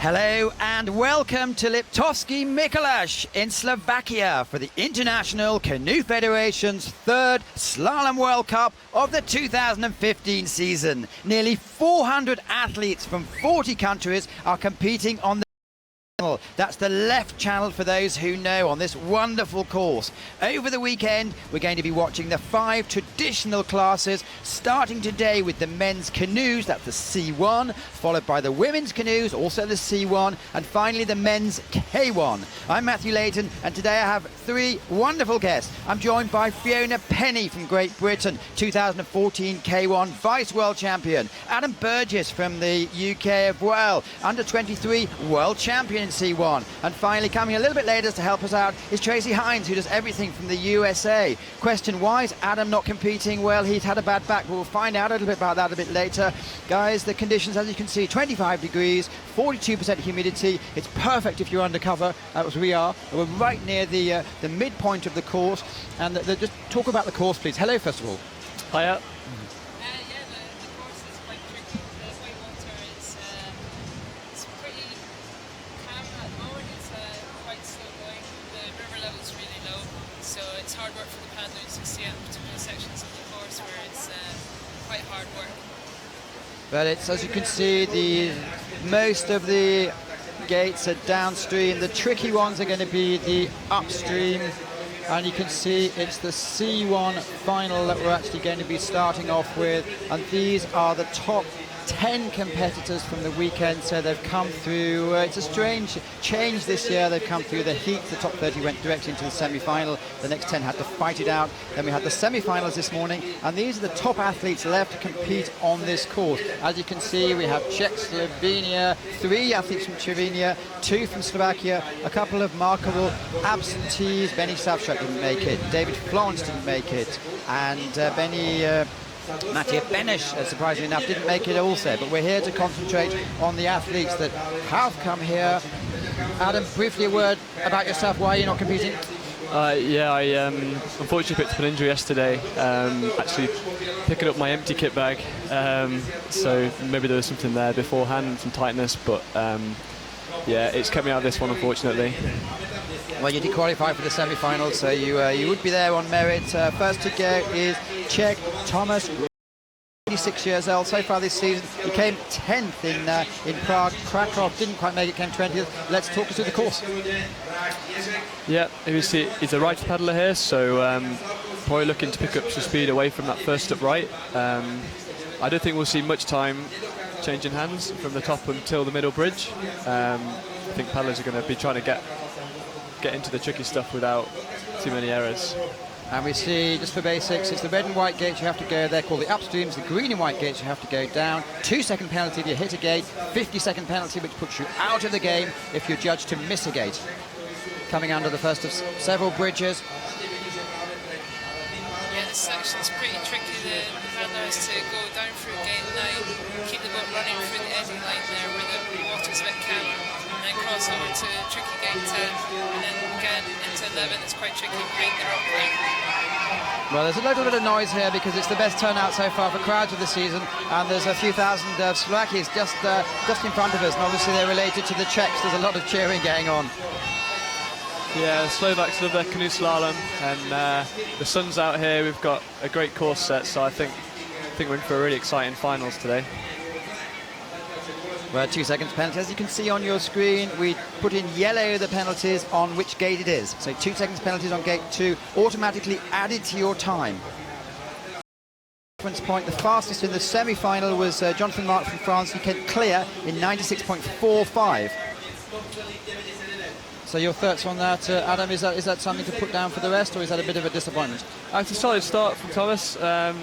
Hello and welcome to Liptovský Mikuláš in Slovakia for the International Canoe Federation's third Slalom World Cup of the 2015 season. Nearly 400 athletes from 40 countries are competing on the That's the left channel for those who know on this wonderful course. Over the weekend, we're going to be watching the 5 traditional classes, starting today with the men's canoes, that's the C1, followed by the women's canoes, also the C1, and finally the men's K1. I'm Matthew Layton, and today I have 3 wonderful guests. I'm joined by Fiona Penny from Great Britain, 2014 K1 Vice World Champion. Adam Burgess from the UK as well, under 23 World Champion in C1. And finally, coming a little bit later to help us out is Tracy Hines, who does everything from the USA. Question, why is Adam not competing? Well, he's had a bad back, but we'll find out a little bit about that a bit later. Guys, the conditions, as you can see, 25 degrees, 42% humidity. It's perfect if you're undercover, as we are. We're right near the midpoint of the course. And just talk about the course, please. Hello, first of all. Hiya. It's hard work for the paddlers to see at particular sections of the course where it's quite hard work. But it's, as you can see, most of the gates are downstream. The tricky ones are going to be the upstream. And you can see it's the C1 final that we're actually going to be starting off with. And these are the top 10 competitors from the weekend, so they've come through. It's a strange change this year. They've come through the heat. The top 30 went directly into the semi-final. The next 10 had to fight it out. Then we had the semi-finals this morning, and these are the top athletes left to compete on this course. As you can see, we have Czech, Slovenia, 3 athletes from Slovenia, 2 from Slovakia, a couple of markable absentees. Benny Savchuk didn't make it, David Florence didn't make it, and Matej Beneš, surprisingly enough, didn't make it also. But we're here to concentrate on the athletes that have come here. Adam, briefly a word about yourself. Why are you not competing? I unfortunately picked up an injury yesterday, actually picking up my empty kit bag. So maybe there was something there beforehand, some tightness, but yeah, it's kept me out of this one, unfortunately. Well, you did qualify for the semi-final, so you would be there on merit. First to go is Czech Thomas, 26 years old. So far this season, he came 10th in Prague. Krakow didn't quite make it, came 20th. Let's talk us through the course. Yeah, he's a right paddler here, so probably looking to pick up some speed away from that first up right. I don't think we'll see much time changing hands from the top until the middle bridge. I think paddlers are going to be trying to get into the tricky stuff without too many errors. And we see, just for basics, it's the red and white gates you have to go. They're called the upstreams. The green and white gates you have to go down. 2-second penalty if you hit a gate. 50-second penalty which puts you out of the game if you're judged to miss a gate. Coming under the first of several bridges. Yeah, this section's pretty tricky. The paddler has to go down through gate 9, keep the boat running through the edging line there where the water's a bit calm, and then cross over to tricky gate 10, and then again into 11. It's quite tricky behind the rock line. Well, there's a little bit of noise here because it's the best turnout so far for crowds of the season, and there's a few thousand Slovakians just in front of us, and obviously they're related to the Czechs. There's a lot of cheering going on. Yeah, the Slovaks love their canoe slalom, and the sun's out here. We've got a great course set, so I think we're in for a really exciting finals today. Well, 2 seconds penalty. As you can see on your screen, we put in yellow the penalties on which gate it is. So 2 seconds penalties on gate 2, automatically added to your time. Reference point, the fastest in the semi-final was Jonathan Mark from France. He came clear in 96.45. So your thoughts on that, Adam? Is that something to put down for the rest, or is that a bit of a disappointment? It's a solid start from Thomas. A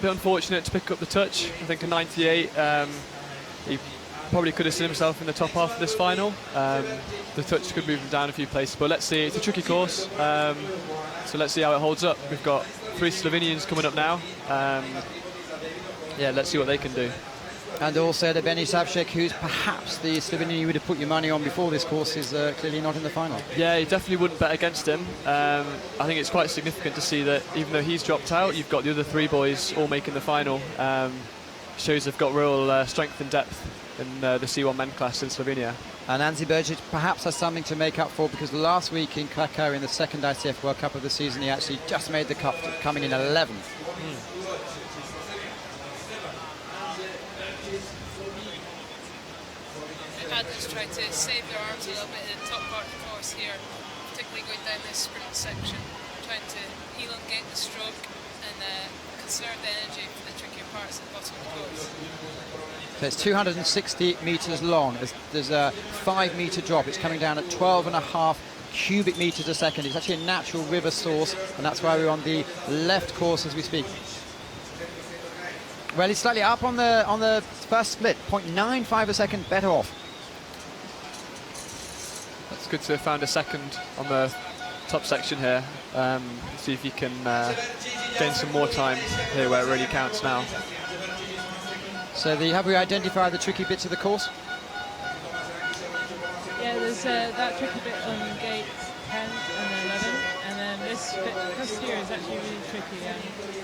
bit unfortunate to pick up the touch. I think a 98. He probably could have seen himself in the top half of this final. The touch could move him down a few places, but let's see. It's a tricky course, so let's see how it holds up. We've got 3 Slovenians coming up now. Yeah, let's see what they can do. And also the Benny Savchuk, who's perhaps the Slovenian you would have put your money on before this course, is clearly not in the final. Yeah, you definitely wouldn't bet against him. I think it's quite significant to see that even though he's dropped out, you've got the other 3 boys all making the final. shows they've got real strength and depth in the C1 men class in Slovenia. And Anzi Bergic perhaps has something to make up for, because last week in Krakow in the second ITF World Cup of the season, he actually just made the cut, coming in 11th. The paddlers try to save their arms a little bit in the top part of the course here, particularly going down this sprint section, trying to elongate the stroke and conserve the energy for the trickier parts at the bottom of the course. So it's 260 metres long. There's a 5-metre drop. It's coming down at 12.5 cubic metres a second. It's actually a natural river source, and that's why we're on the left course as we speak. Well, he's slightly up on the first split, 0.95 a second better off. It's good to have found a second on the top section here. See if he can gain some more time here where it really counts now. So have we identified the tricky bits of the course? Yeah, there's that tricky bit on gate 10 and 11, and then this here is actually really tricky.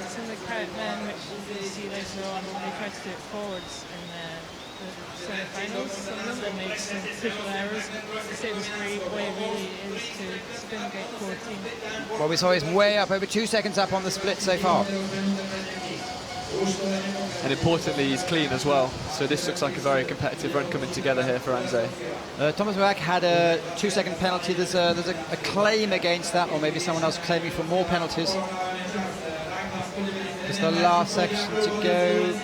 Some of the Kraut men, which you see later on, they try to do it forwards in the semi-finals. Some of them made some triple errors. The same as free way really is to spin gate 14. Well, we saw he's way up, over 2 seconds up on the split so far. And importantly, he's clean as well. So this looks like a very competitive run coming together here for Anze. Thomas Bach had a 2-second penalty. There's a claim against that, or maybe someone else claiming for more penalties. It's the last section to go.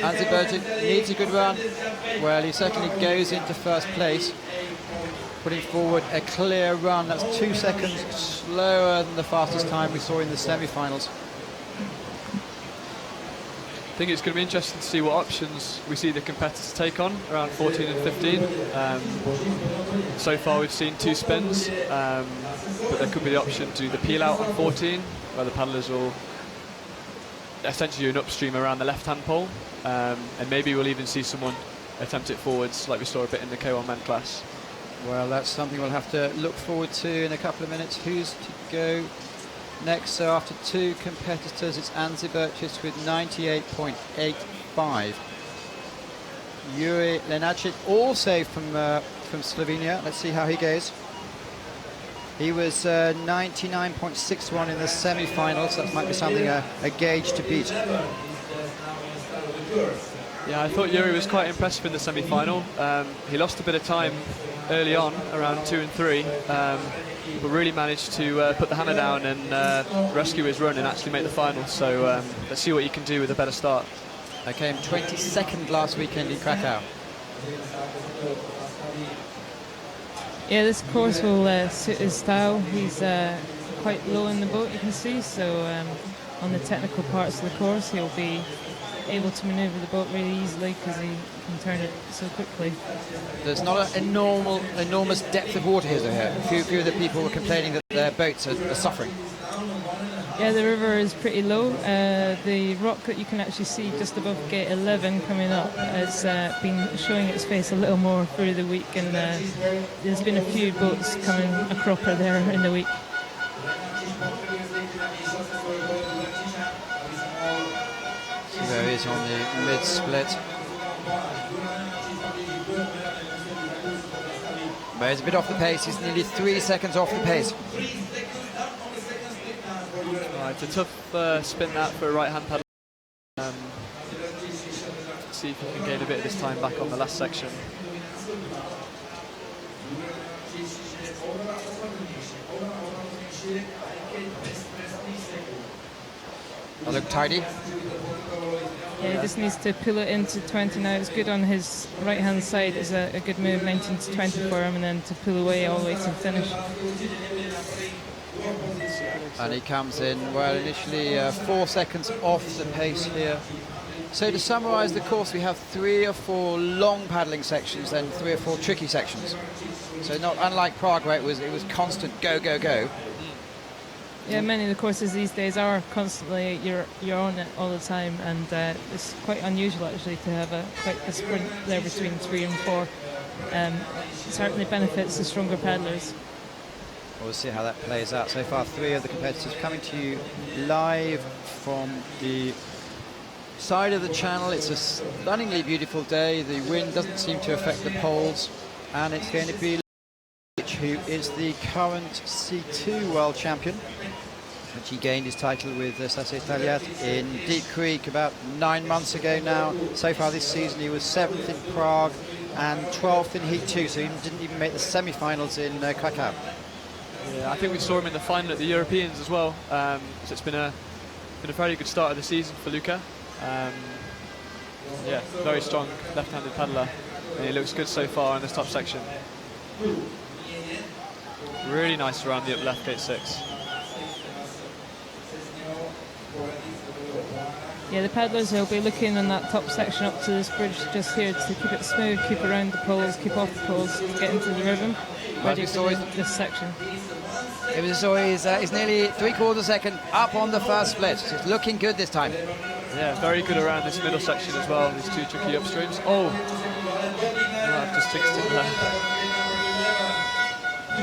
Anzi Bergic needs a good run. Well, he certainly goes into first place, putting forward a clear run. That's 2 seconds slower than the fastest time we saw in the semi-finals. I think it's going to be interesting to see what options we see the competitors take on around 14 and 15. So far we've seen 2 spins, but there could be the option to do the peel out on 14, where the paddlers will essentially do an upstream around the left-hand pole, and maybe we'll even see someone attempt it forwards like we saw a bit in the K1 men class. Well, that's something we'll have to look forward to in a couple of minutes. Who's to go next? So after 2 competitors, it's Anzi Bergic with 98.85. Jure Lenacic, also from Slovenia. Let's see how he goes. He was 99.61 in the semi-finals. That might be something a gauge to beat. Yeah, I thought Jure was quite impressive in the semi-final. He lost a bit of time early on, around 2 and 3, but really managed to put the hammer down and rescue his run and actually make the final. So let's see what he can do with a better start. I came 22nd last weekend in Krakow. Yeah, this course will suit his style. He's quite low in the boat, you can see, so on the technical parts of the course he'll be able to manoeuvre the boat really easily because he can turn it so quickly. There's not an enormous depth of water here. A few of the people were complaining that their boats are suffering. Yeah, the river is pretty low. The rock that you can actually see just above gate 11 coming up has been showing its face a little more through the week, and there's been a few boats coming a cropper there in the week. There he is on the mid-split. But he's a bit off the pace. He's nearly 3 seconds off the pace. It's a tough spin that for a right-hand paddle. See if he can gain a bit of his time back on the last section. I look tidy. Yeah, he just needs to pull it into 20 now. It's good on his right-hand side. It's a good move, 19 to 20 for him, and then to pull away all the way to the finish. And he comes in, well, initially 4 seconds off the pace here. So to summarise the course, we have 3 or 4 long paddling sections and 3 or 4 tricky sections. So not unlike Prague, where it was constant go, go, go. Yeah, many of the courses these days are constantly, you're on it all the time, and it's quite unusual actually to have quite a sprint there between 3 and 4. It certainly benefits the stronger paddlers. We'll see how that plays out. So far, 3 of the competitors coming to you live from the side of the channel. It's a stunningly beautiful day. The wind doesn't seem to affect the poles, and it's going to be who is the current C2 world champion, which he gained his title with Sase Taliat in Deep Creek about 9 months ago now. So far this season he was 7th in Prague and 12th in Heat 2, so he didn't even make the semi-finals in Krakow. Yeah, I think we saw him in the final at the Europeans as well. So it's been a very good start of the season for Luka. Yeah, very strong left-handed paddler, and he looks good so far in this top section. Really nice around the up left gate 6. Yeah, the paddlers will be looking in that top section up to this bridge just here to keep it smooth, keep around the poles, keep off the poles, to get into the rhythm, ready for this section. He's nearly 3/4 second up on the first split. It's looking good this time. Yeah, very good around this middle section as well, these two tricky upstreams. Oh, I've just fixed it there.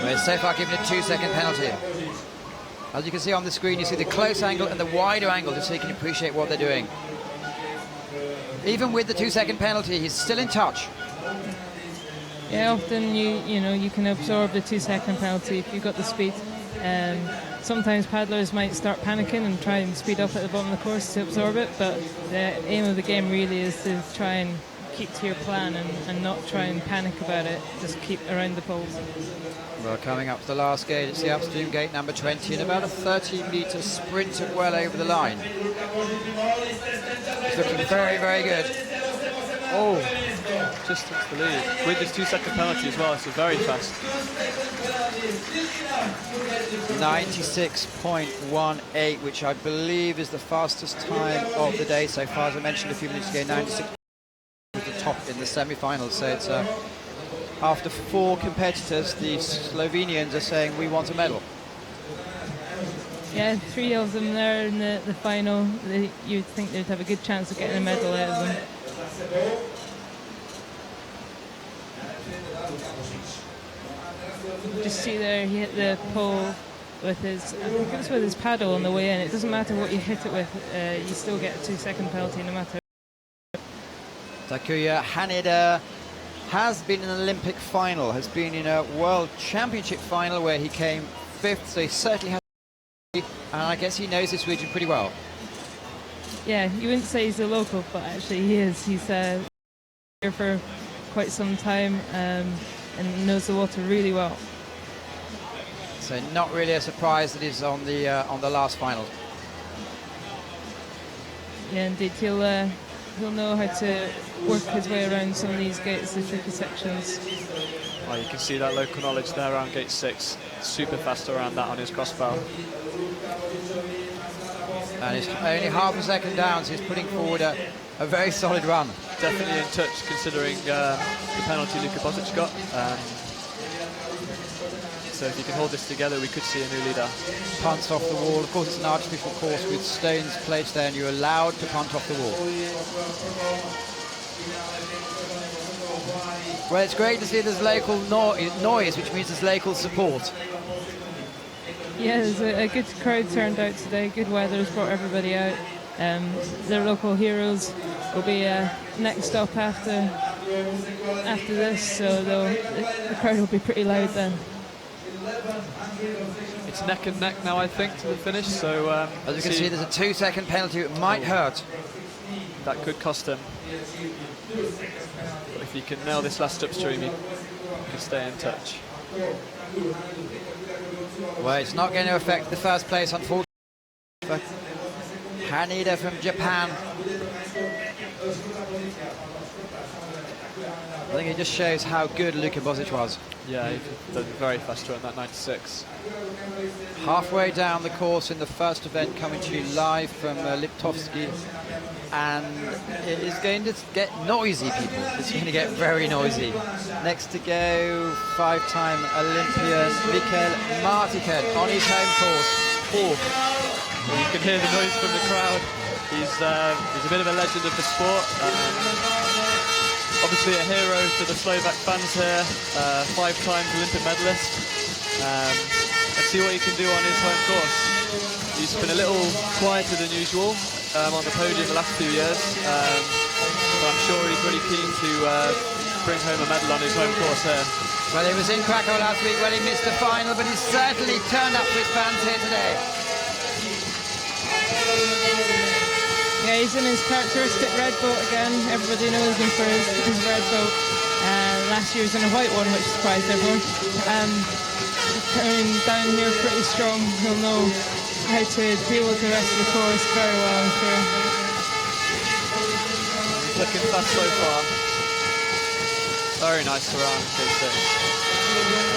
Well, so far given a 2-second penalty. As you can see on the screen, you see the close angle and the wider angle, just so you can appreciate what they're doing. Even with the 2-second penalty, he's still in touch. Yeah, often you can absorb the 2-second penalty if you've got the speed. Sometimes paddlers might start panicking and try and speed up at the bottom of the course to absorb it, but the aim of the game really is to try and keep to your plan and not try and panic about it, just keep around the poles. Well, coming up to the last gate, it's the upstream gate number 20, and about a 30-metre sprint well over the line. It's looking very, very good. Oh, just takes the lead. With this 2-second penalty as well, so very fast. 96.18, which I believe is the fastest time of the day so far. As I mentioned a few minutes ago, 96 was the top in the semi-finals. So it's after 4 competitors, the Slovenians are saying we want a medal. Yeah, 3 of them there in the final. You'd think they'd have a good chance of getting a medal out of them. Just see there, he hit the pole with his, I think it was with his paddle on the way in. It doesn't matter what you hit it with, you still get a 2-second penalty no matter. Takuya Haneda has been in an Olympic final, has been in a World Championship final where he came 5th, so he certainly has, and I guess he knows this region pretty well. Yeah, you wouldn't say he's a local, but actually he is. He's here for quite some time and knows the water really well. So not really a surprise that he's on the last final. Yeah, indeed. He'll know how to work his way around some of these gates, the tricky sections. Oh, you can see that local knowledge there around gate 6. Super fast around that on his crossbow. And he's only half a second down, so he's putting forward a very solid run. Definitely in touch considering the penalty Luka Bosic got. So if you can hold this together, we could see a new leader. Punts off the wall. Of course, it's an artificial course with stones placed there, and you're allowed to punt off the wall. Well, it's great to see there's local noise, which means there's local support. Yeah, there's a good crowd turned out today. Good weather has brought everybody out. The local heroes will be next stop after this, so the crowd will be pretty loud then. It's neck and neck now, I think, to the finish. So as you can see, there's a 2-second penalty. It might hurt. That could cost him. But if he can nail this last upstream, he can stay in touch. Well, it's not going to affect the first place, unfortunately. But Haneda from Japan. I think it just shows how good Luka Bosic was. Yeah, he's done very fast run, that 96. Halfway down the course in the first event, coming to you live from Liptovsky. And it is going to get noisy, people. It's going to get very noisy. Next to go, 5-time Olympian Mikael Martikan on his home course. Oh. Well, you can hear the noise from the crowd. He's a bit of a legend of the sport. Obviously a hero to the Slovak fans here. 5 times Olympic medalist. Let's see what he can do on his home course. He's been a little quieter than usual on the podium the last few years, but I'm sure he's really keen to bring home a medal on his home course here. Well, he was in Krakow last week when he missed the final, but he's certainly turned up to his fans here today. Yeah, he's in his characteristic red boat again. Everybody knows him for his red boat. Last year he was in a white one, which surprised everyone. Coming down here pretty strong, he'll know how to deal with the rest of the course very well, I'm sure. He's looking fast so far. Very nice around K6.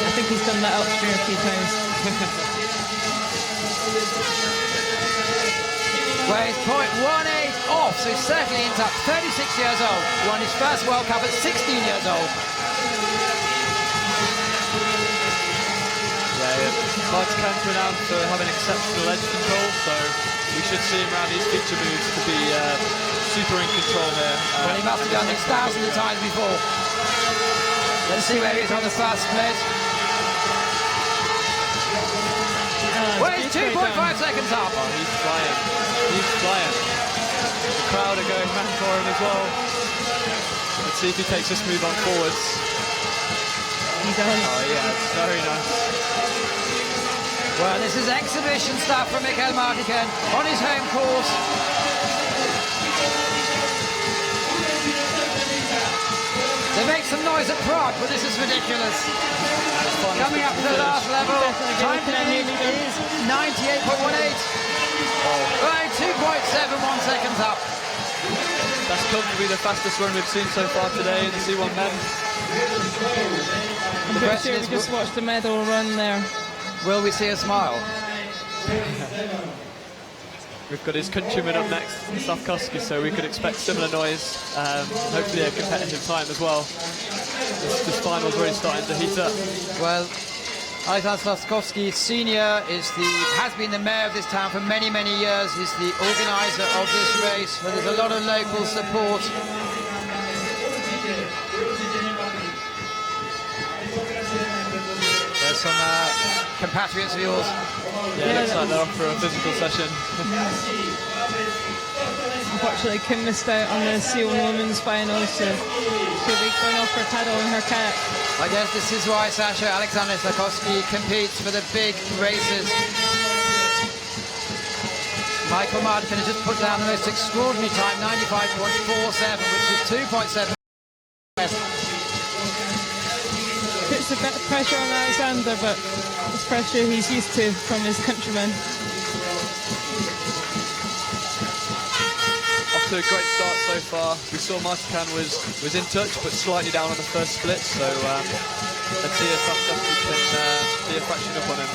I think he's done that upstream a few times. Well, he's 0.18 off, so he's certainly ends up 36 years old. Won his first World Cup at 16 years old. Martican's renowned for having exceptional edge control, so we should see him around these feature moves to be super in control here. Well, he must have done this thousands of times before. Let's see where he is on the first split. Well, he's 2.5 seconds up. Oh, he's flying. He's flying. The crowd are going mad for him as well. Let's see if he takes this move on forwards. He does. Oh, yeah, it's very nice. Well, this is exhibition stuff from Mikael Martican on his home course. They make some noise at Prague, but this is ridiculous. Coming up to the last level, time to beat is 98.18. Right, 2.71 seconds up. That's comfortably the fastest run we've seen so far today in the C1 men. I'm pretty sure we just watched the medal run there. Will we see a smile? We've got his countryman up next, Slavkovsky, so we could expect similar noise. Hopefully a competitive time as well. This final's really starting to heat up. Well, Alexander Slavkovsky Sr. has been the mayor of this town for many, many years. He's the organizer of this race, so there's a lot of local support. There's some compatriots of yours. Yeah, looks like they're off for a physical session. Unfortunately, Kim missed out on the C1 Women's final, so she'll be going off for paddle in her kayak. I guess this is why Sasha Alexander Slavkovsky competes for the big races. Michael Martin has just put down the most extraordinary time, 95.47, which is 2.7. Puts a bit of pressure on Alexander, but it's pressure he's used to from his countrymen. Off to a great start so far. We saw Martican was in touch, but slightly down on the first split, so let's see if Slavkovsky can be a fraction up on him.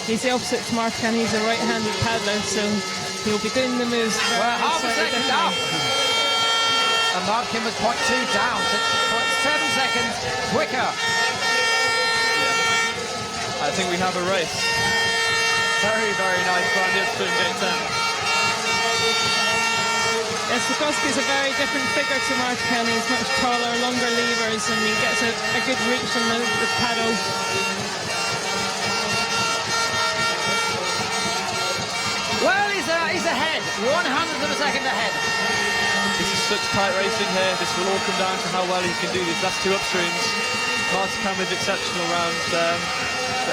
He's the opposite to Martican. He's a right-handed paddler, so he'll be doing the moves. Well, half a second up. And Martin was 0.2 down, so 0.7 seconds quicker. Yeah. I think we have a race. Very, very nice round the upstream gate 10. Slavkovsky's a very different figure to Martican. He's much taller, longer levers, and he gets a good reach from the paddle. Well, he's ahead, 100th of a second ahead. This is such tight racing here. This will all come down to how well he can do these last two upstreams. Martican is exceptional round,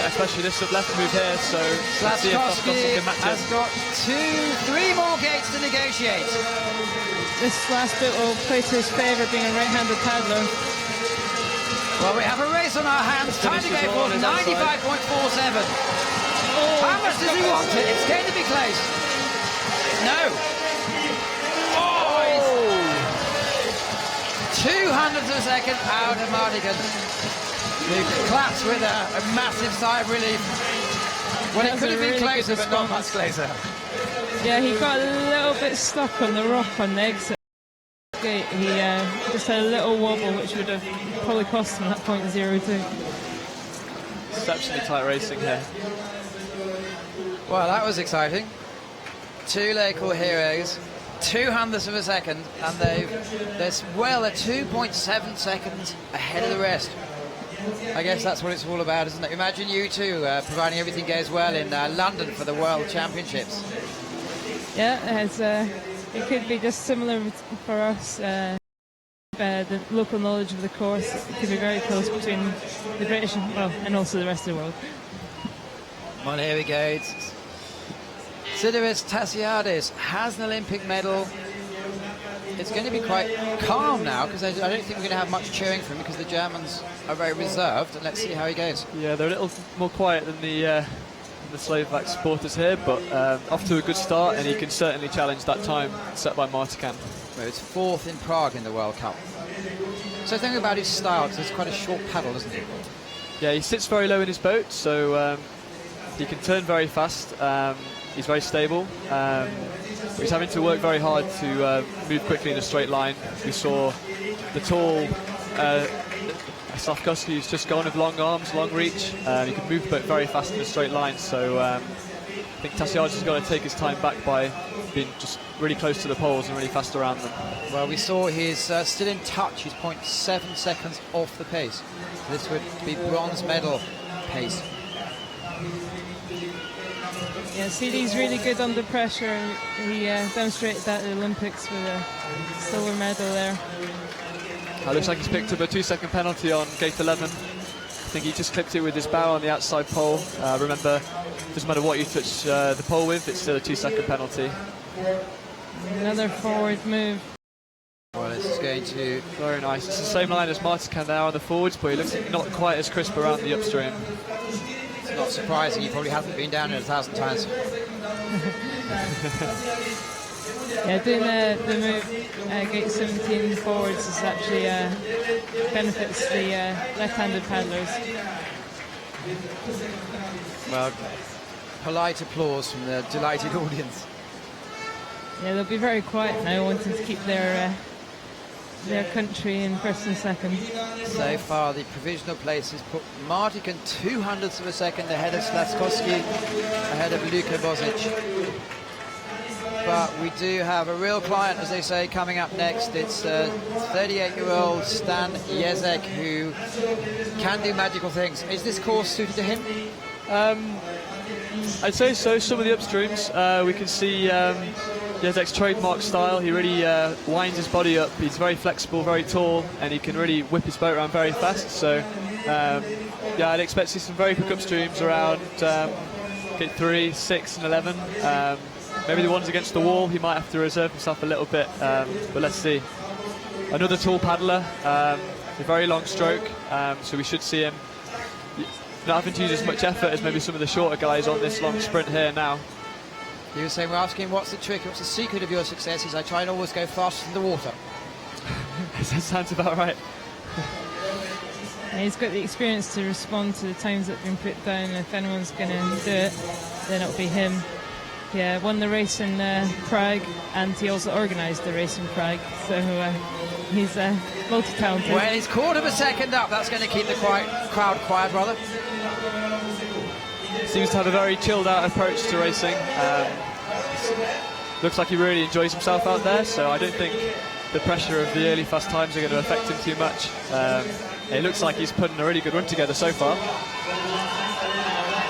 especially this left move here, so let's see if Slavkovsky can match has him. got 3 more gates to negotiate. This last bit will play to his favour, being a right-handed paddler. Well, we have a race on our hands. Time to go for 95.47. How much does he want it? It's going to be close. No. 200th of a second out of Martican. He claps with a massive sigh of relief. Well, it could have been closer, but not much closer. Yeah, he got a little bit stuck on the rock on the exit gate. He just had a little wobble, which would have probably cost him that .02. Exceptionally tight racing here. Well, that was exciting. 2 local heroes. 200ths of a second, and they're 2.7 seconds ahead of the rest. I guess that's what it's all about, isn't it? Imagine you two providing everything goes well in London for the World Championships. Yeah, it could be just similar for us. The local knowledge of the course, it could be very close between the British and also the rest of the world. Well, here we go. Sidiris Tassiadis has an Olympic medal. It's going to be quite calm now because I don't think we're going to have much cheering for him because the Germans are very reserved. And let's see how he goes. Yeah, they're a little more quiet than the Slovak supporters here, but off to a good start, and he can certainly challenge that time set by Martican. Well, it's 4th in Prague in the World Cup. So think about his style, because it's quite a short paddle, isn't he? Yeah, he sits very low in his boat, so he can turn very fast. He's very stable. He's having to work very hard to move quickly in a straight line. We saw the tall Slavkovsky, who's just gone with long arms, long reach. He can move the boat very fast in a straight line, so I think Tassiadis has got to take his time back by being just really close to the poles and really fast around them. Well, we saw he's still in touch. He's 0.7 seconds off the pace. So this would be bronze medal pace. Yeah, CD's really good under pressure. He demonstrated that at the Olympics with a silver medal there. Looks like he's picked up a 2-second penalty on gate 11. I think he just clipped it with his bow on the outside pole. Remember, doesn't matter what you touch the pole with, it's still a 2-second penalty. Another forward move. Well, this is going to... Very nice. It's the same line as Martican there on the forwards, but he looks not quite as crisp around the upstream. It's not surprising. He probably hasn't been down it 1,000 times. Yeah, doing the move gate 17 forwards is actually benefits the left-handed paddlers. Well, polite applause from the delighted audience. Yeah, they'll be very quiet now, wanting to keep their country in first and second. So far, the provisional places put Martican 0.02 of a second ahead of Slavkovsky, ahead of Luka Bozic. But we do have a real client, as they say, coming up next. It's 38-year-old Stan Jezek, who can do magical things. Is this course suited to him? I'd say so. Some of the upstreams, we can see Jezek's trademark style. He really winds his body up. He's very flexible, very tall, and he can really whip his boat around very fast. So, yeah, I'd expect to see some very quick upstreams around gate 3, 6, and 11. Maybe the ones against the wall, he might have to reserve himself a little bit, but let's see. Another tall paddler, a very long stroke, so we should see him not having to use as much effort as maybe some of the shorter guys on this long sprint here now. You were saying, we're asking what's the trick, what's the secret of your success? Is I try and always go faster than the water. That sounds about right. And he's got the experience to respond to the times that have been put down. If anyone's going to do it, then it'll be him. Yeah, won the race in Prague, and he also organised the race in Prague, so he's multi-talented. Well, he's 1/4 second up. That's going to keep the crowd quiet, rather. Seems to have a very chilled out approach to racing. Looks like he really enjoys himself out there, so I don't think the pressure of the early fast times are going to affect him too much. It looks like he's putting a really good run together so far.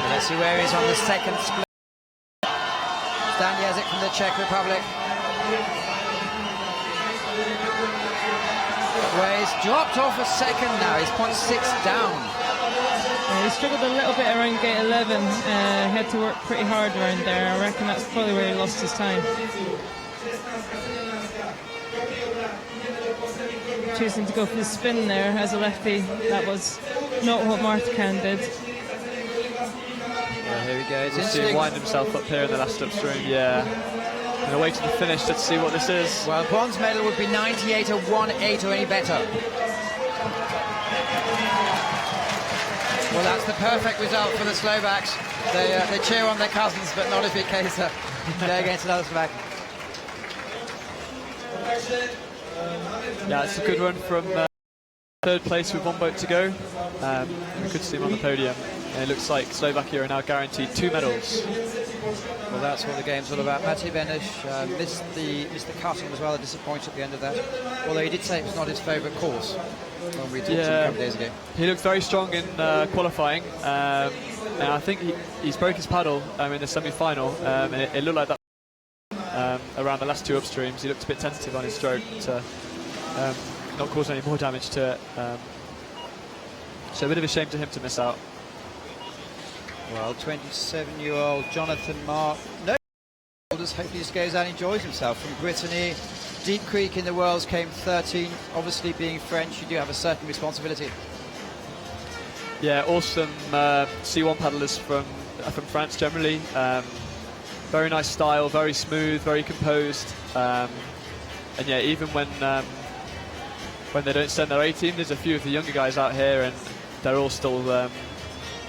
Let's see where he's on the second split. Stan Jezek from the Czech Republic. Well, he's dropped off a second now. He's 0.6 down. Yeah, he struggled a little bit around gate 11. He had to work pretty hard around there. I reckon that's probably where he lost his time. Choosing to go for the spin there as a lefty, that was not what Martican did. Well, here we go. We'll see him wind himself up here in the last upstream. Yeah. And away to the finish. Let's see what this is. Well, bronze medal would be 98 or 1.8 or any better. Well, that's the perfect result for the Slovaks. They cheer on their cousins, but not if it case they're against another Slovak. Yeah, it's a good run from third place with one boat to go. We could see him on the podium. And it looks like Slovakia are now guaranteed 2 medals. Well, that's what the game's all about. Matej Beneš missed the cutting as well, disappointed at the end of that. Although he did say it was not his favourite course. when we talked to him a couple of days ago. He looked very strong in qualifying, and I think he's broke his paddle in the semi-final, and it looked like that around the last 2 upstreams. He looked a bit tentative on his stroke to not cause any more damage to it. So a bit of a shame to him to miss out. Well, 27-year-old Jonathan Mark, no, just hope he just goes out and enjoys himself. From Brittany, Deep Creek in the Worlds came 13th. Obviously, being French, you do have a certain responsibility. Yeah, awesome C1 paddlers from France generally. Very nice style, very smooth, very composed. And yeah, even when they don't send their A team, there's a few of the younger guys out here, and they're all still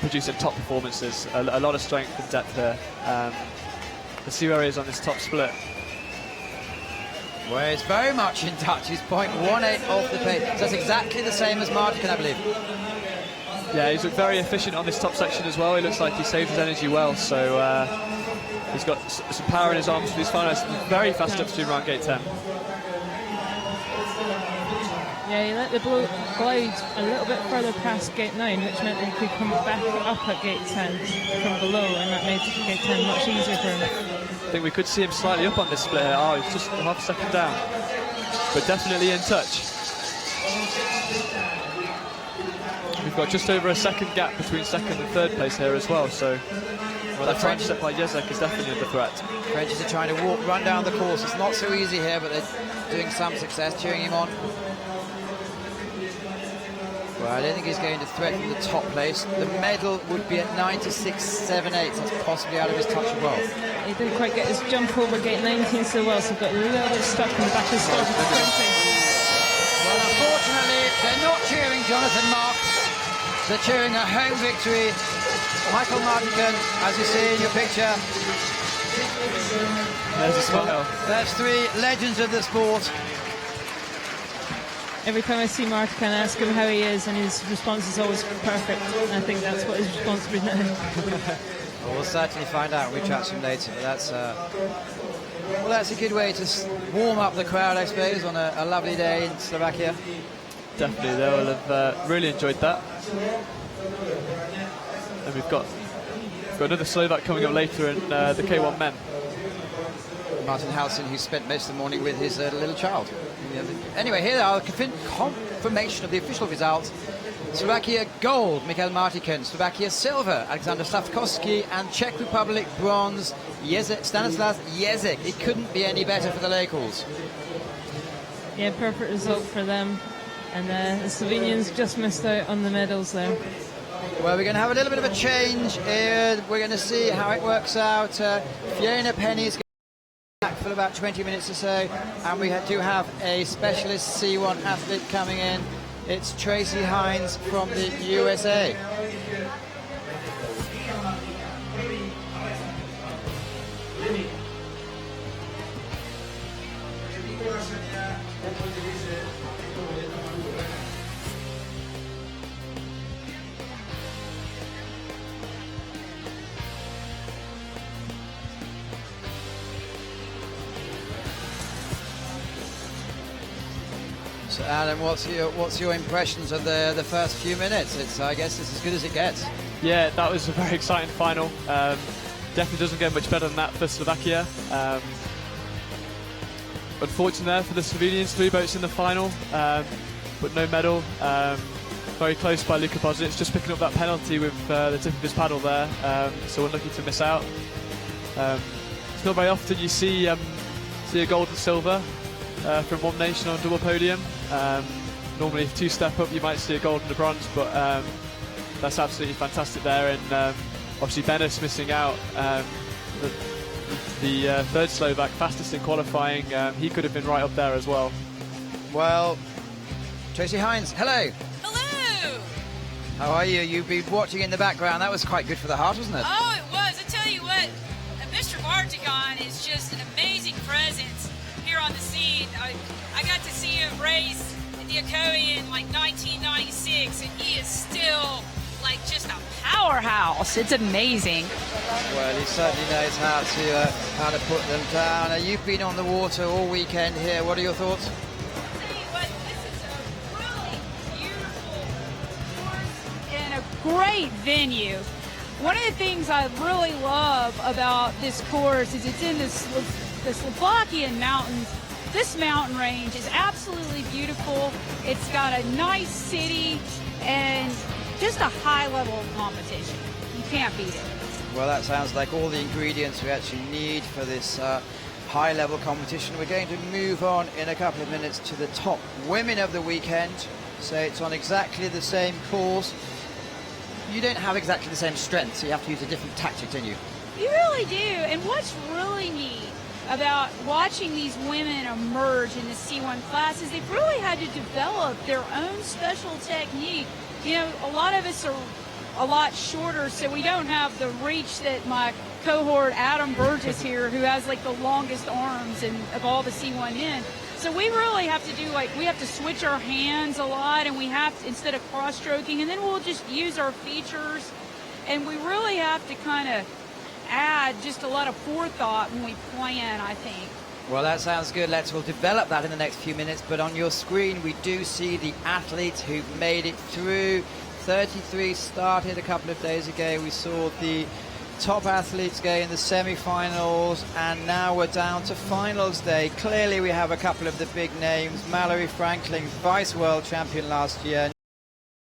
producing top performances. A lot of strength and depth there. The sea areas on this top split. Well, it's very much in touch. He's 0.18 off the pace. So that's exactly the same as Martin, I believe. Yeah, he's looked very efficient on this top section as well. He looks like he saved his energy well, so he's got some power in his arms for these finals. Very fast upstream around gate 10. Yeah, he let the glide a little bit further past gate 9, which meant that he could come back up at gate 10 from below, and that made gate 10 much easier for him. I think we could see him slightly up on this split here. Oh, he's just half a second down, but definitely in touch. We've got just over a second gap between second and third place here as well, so that French set by Jezek is definitely under threat. Frenchies are trying to run down the course. It's not so easy here, but they're doing some success, cheering him on. Well, I don't think he's going to threaten the top place. The medal would be at 96.78. That's possibly out of his touch as well. He didn't quite get his jump over gate 19 so well, so he got a little bit stuck in the back of the start of 20. Well, unfortunately, they're not cheering Jonathan Marks. They're cheering a home victory. Michael Martigan, as you see in your picture. There's a smile. There's 3 legends of the sport. Every time I see Mark, I can ask him how he is, and his response is always perfect. And I think that's what his response will be now. Well, we'll certainly find out when we chat to him later. But that's well, that's a good way to warm up the crowd, I suppose, on a lovely day in Slovakia. Definitely, they will have really enjoyed that. And we've got another Slovak coming up later in the K1 men. Martin Halsen, who spent most of the morning with his little child. Anyway, here are confirmation of the official results. Slovakia gold, Michael Martikan. Slovakia silver, Alexander Slavkovsky. And Czech Republic bronze, Stanislav Jezek. It couldn't be any better for the locals. Yeah, perfect result for them. And the Slovenians just missed out on the medals there. Well, we're going to have a little bit of a change here. We're going to see how it works out. Fiona Penny's going to be back for about 20 minutes or so. And we do have a specialist C1 athlete coming in. It's Tracy Hines from the USA. So Alan, what's your impressions of the first few minutes? I guess it's as good as it gets. Yeah, that was a very exciting final. Definitely doesn't get much better than that for Slovakia. Unfortunate there for the Slovenians, 3 boats in the final, but no medal. Very close by Luka Bosnitz, just picking up that penalty with the tip of his paddle there, so unlucky to miss out. It's not very often you see a gold and silver from one nation on a double podium. Normally, if 2 step up, you might see a gold and a bronze, but that's absolutely fantastic there. And obviously, Benes missing out. The third Slovak, fastest in qualifying, he could have been right up there as well. Well, Tracy Hines, hello. Hello! How are you? You've been watching in the background. That was quite good for the heart, wasn't it? Oh, it was. I tell you what, Mr. Martigan is just an amazing presence here on the scene. I got to see him race the Ocoee in like 1996, and he is still like just a powerhouse. It's amazing. Well, he certainly knows how to put them down. You've been on the water all weekend here. What are your thoughts? I'll tell you what, this is a really great venue. One of the things I really love about this course is it's in the Slovakian mountains. This mountain range is absolutely beautiful. It's got a nice city and just a high level of competition. You can't beat it. Well, that sounds like all the ingredients we actually need for this high-level competition. We're going to move on in a couple of minutes to the top women of the weekend. So it's on exactly the same course. You don't have exactly the same strength, so you have to use a different tactic, don't you? You really do. And what's really neat about watching these women emerge in the C1 class is they've really had to develop their own special technique. You know, a lot of us are a lot shorter, so we don't have the reach that my cohort Adam Burgess here, who has like the longest arms of all the C1N. So we really have to do, like, we have to switch our hands a lot, and we have to, instead of cross-stroking, and then we'll just use our features, and we really have to kind of add just a lot of forethought when we plan, I think. Well, that sounds good. We'll develop that in the next few minutes, but on your screen we do see the athletes who've made it through. 33 started a couple of days ago. We saw the top athletes go in the semi-finals, and now we're down to finals day. Clearly we have a couple of the big names. Mallory Franklin, vice world champion last year.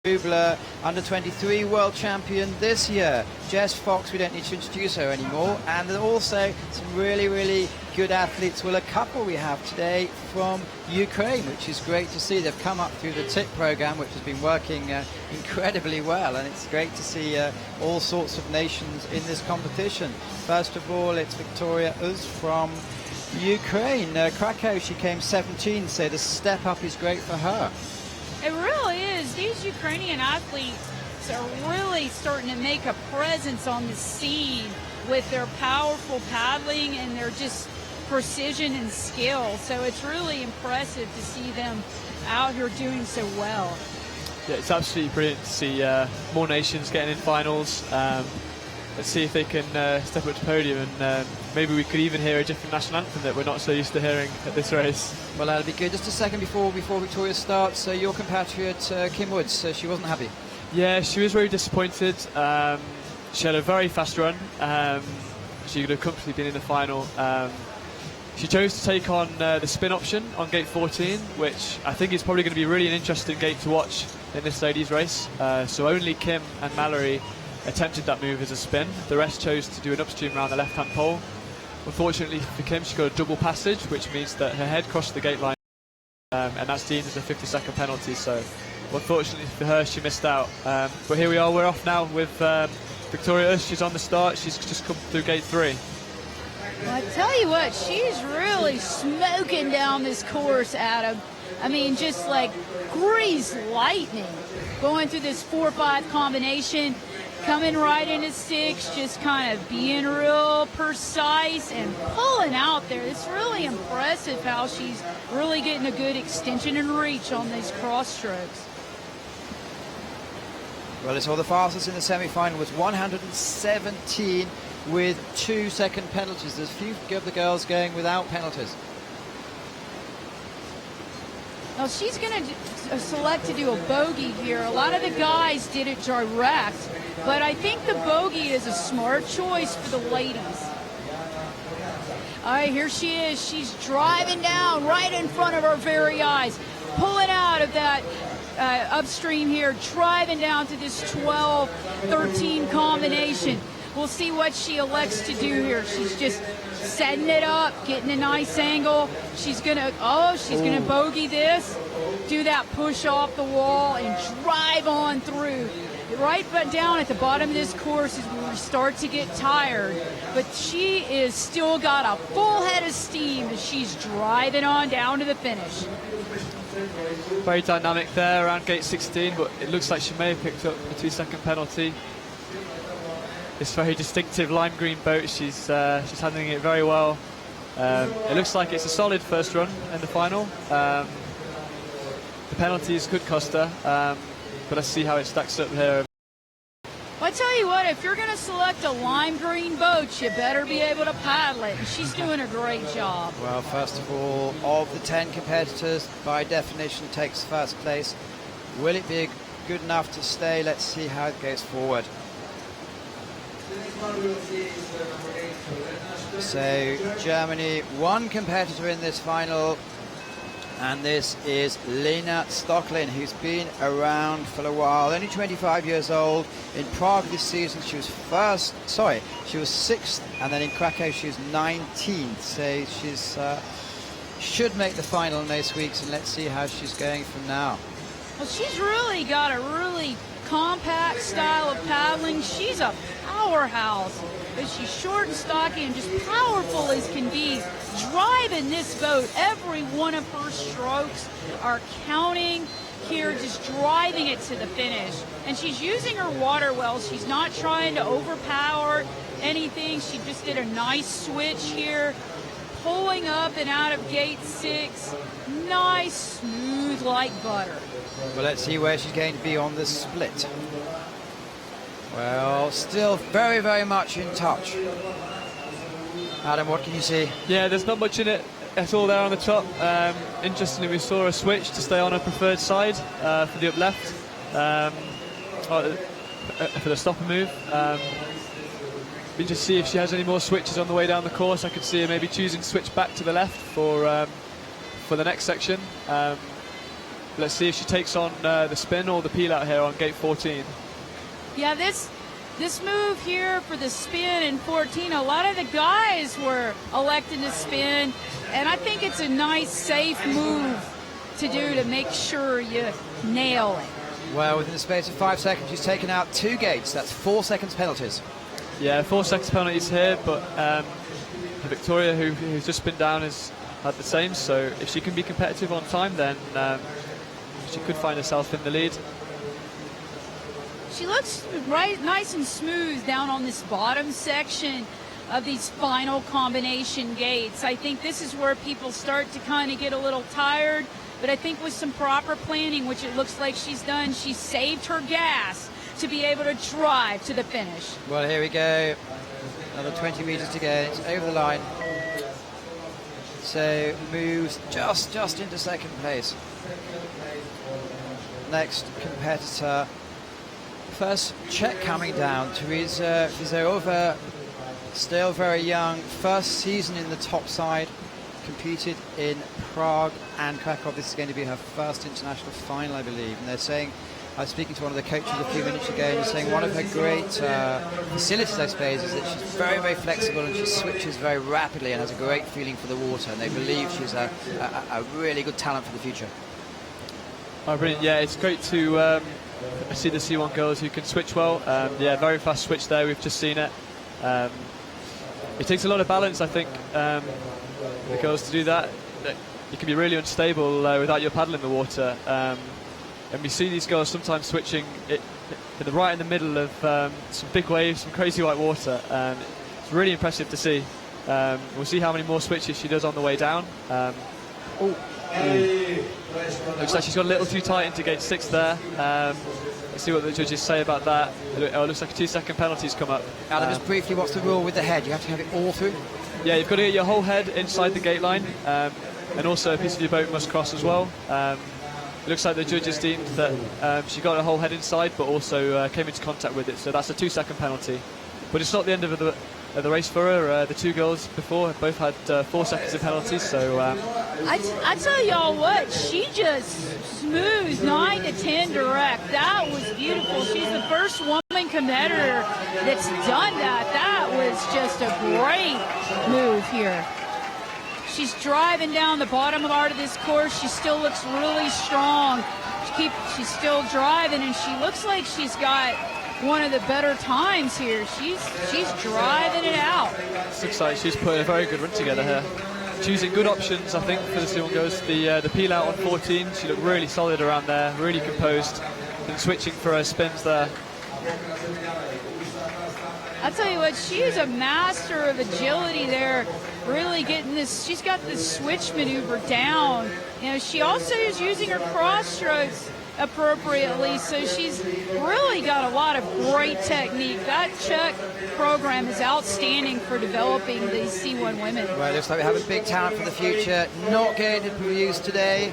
Rubler, under 23 world champion this year. Jess Fox, we don't need to introduce her anymore. And also some really, really good athletes. Well, a couple we have today from Ukraine, which is great to see. They've come up through the TIP program, which has been working incredibly well. And it's great to see all sorts of nations in this competition. First of all, it's Victoria Uz from Ukraine. Krakow, she came 17, so the step up is great for her. It really is. These Ukrainian athletes are really starting to make a presence on the scene with their powerful paddling and their just precision and skill. So it's really impressive to see them out here doing so well. Yeah, it's absolutely brilliant to see more nations getting in finals. Let's see if they can step up to the podium, and maybe we could even hear a different national anthem that we're not so used to hearing at this race. Well, that'll be good. Just a second before Victoria starts, your compatriot Kim Woods, she wasn't happy. Yeah, she was very disappointed. She had a very fast run. She could have comfortably been in the final. She chose to take on the spin option on gate 14, which I think is probably going to be really an interesting gate to watch in this ladies' race. So only Kim and Mallory attempted that move as a spin. The rest chose to do an upstream around the left-hand pole. Unfortunately for Kim, she got a double passage, which means that her head crossed the gate line, and that's deemed as a 50-second penalty. So unfortunately for her, she missed out. But here we are, we're off now with Victoria. She's on the start. She's just come through gate 3. Well, I tell you what, she's really smoking down this course, Adam. I mean, just like greased lightning going through this 4-5 combination, coming right into 6, just kind of being real precise and pulling out there. It's really impressive how she's really getting a good extension and reach on these cross strokes. Well, it's all the fastest in the semi-final was 117 with 2-second penalties. There's few of the girls going without penalties. Now she's going to select to do a bogey here. A lot of the guys did it direct, but I think the bogey is a smart choice for the ladies. All right, here she is. She's driving down right in front of our very eyes, pulling out of that upstream here, driving down to this 12-13 combination. We'll see what she elects to do here. She's just setting it up, getting a nice angle. She's gonna bogey this, do that push off the wall, and drive on through. Right down at the bottom of this course is where we start to get tired, but she is still got a full head of steam as she's driving on down to the finish. Very dynamic there around gate 16, but it looks like she may have picked up a 2-second penalty. This very distinctive lime green boat, she's handling it very well. It looks like it's a solid first run in the final. The penalties could cost her, but let's see how it stacks up here. Well, I tell you what, if you're going to select a lime green boat, you better be able to paddle it, and she's doing a great job. Well, first of all, of the 10 competitors, by definition, takes first place. Will it be a good enough to stay. Let's see how it goes forward. So Germany, one competitor in this final, and this is Lena Stocklin, who's been around for a while, only 25 years old. In Prague this season she was she was 6th, and then in Krakow she was 19th, so she's should make the final in most weeks, and let's see how she's going from now. Well, she's really got a really compact style of paddling. She's a powerhouse, but she's short and stocky and just powerful as can be. Driving this boat, every one of her strokes are counting here, just driving it to the finish. And she's using her water well. She's not trying to overpower anything. She just did a nice switch here, pulling up and out of gate 6. Nice, smooth like butter. Well, let's see where she's going to be on the split. Well, still very, very much in touch. Adam, what can you see? Yeah, there's not much in it at all there on the top. Interestingly, we saw a switch to stay on her preferred side for the up left, for the stopper move. We just see if she has any more switches on the way down the course. I could see her maybe choosing to switch back to the left for the next section. Let's see if she takes on the spin or the peel out here on gate 14. Yeah, this move here for the spin in 14, a lot of the guys were elected to spin, and I think it's a nice, safe move to do to make sure you nail it. Well, within the space of 5 seconds, she's taken out 2 gates. That's 4 seconds penalties. Yeah, 4 seconds penalties here, but Victoria, who's just been down, has had the same. So if she can be competitive on time, then she could find herself in the lead. She looks nice and smooth down on this bottom section of these final combination gates. I think this is where people start to kind of get a little tired, but I think with some proper planning, which it looks like she's done, she saved her gas to be able to drive to the finish. Well, here we go. Another 20 meters to go. It's over the line. So moves just into second place. Next competitor. First Czech coming down, Teresa Vizerova, still very young, first season in the top side, competed in Prague and Krakow. This is going to be her first international final, I believe. And they're saying, I was speaking to one of the coaches a few minutes ago, and he's saying one of her great facilities, I suppose, is that she's very, very flexible and she switches very rapidly and has a great feeling for the water, and they believe she's a really good talent for the future. Oh, brilliant. Yeah, it's great to see the C1 girls who can switch well. Yeah, very fast switch there, we've just seen it. It takes a lot of balance, I think, the girls to do that. You can be really unstable without your paddle in the water. And we see these girls sometimes switching right in the middle of some big waves, some crazy white water. It's really impressive to see. We'll see how many more switches she does on the way down. Looks like she's got a little too tight into gate 6 there. Let's see what the judges say about that. It looks like a 2-second penalty's come up. Adam, just briefly, what's the rule with the head? You have to have it all through? Yeah, you've got to get your whole head inside the gate line, and also a piece of your boat must cross as well. It looks like the judges deemed that she got her whole head inside, but also came into contact with it, so that's a 2-second penalty. But it's not the end of the race for her. The two girls before have both had 4 seconds of penalties, so... I tell y'all what, she just smoothed 9 to 10 direct. That was beautiful. She's the first woman competitor that's done that. That was just a great move here. She's driving down the bottom part of this course. She still looks really strong. She's still driving, and she looks like she's got one of the better times here. She's driving it out. It looks like she's put a very good run together here. Choosing good options, I think, for the C1 girls. The peel out on 14, she looked really solid around there, really composed, and switching for her spins there. I'll tell you what, she's a master of agility there, really getting this. She's got this switch maneuver down. You know, she also is using her cross strokes appropriately, so she's really got a lot of great technique. That Czech program is outstanding for developing these C1 women. Well, it looks like we have a big talent for the future, not going to be used today.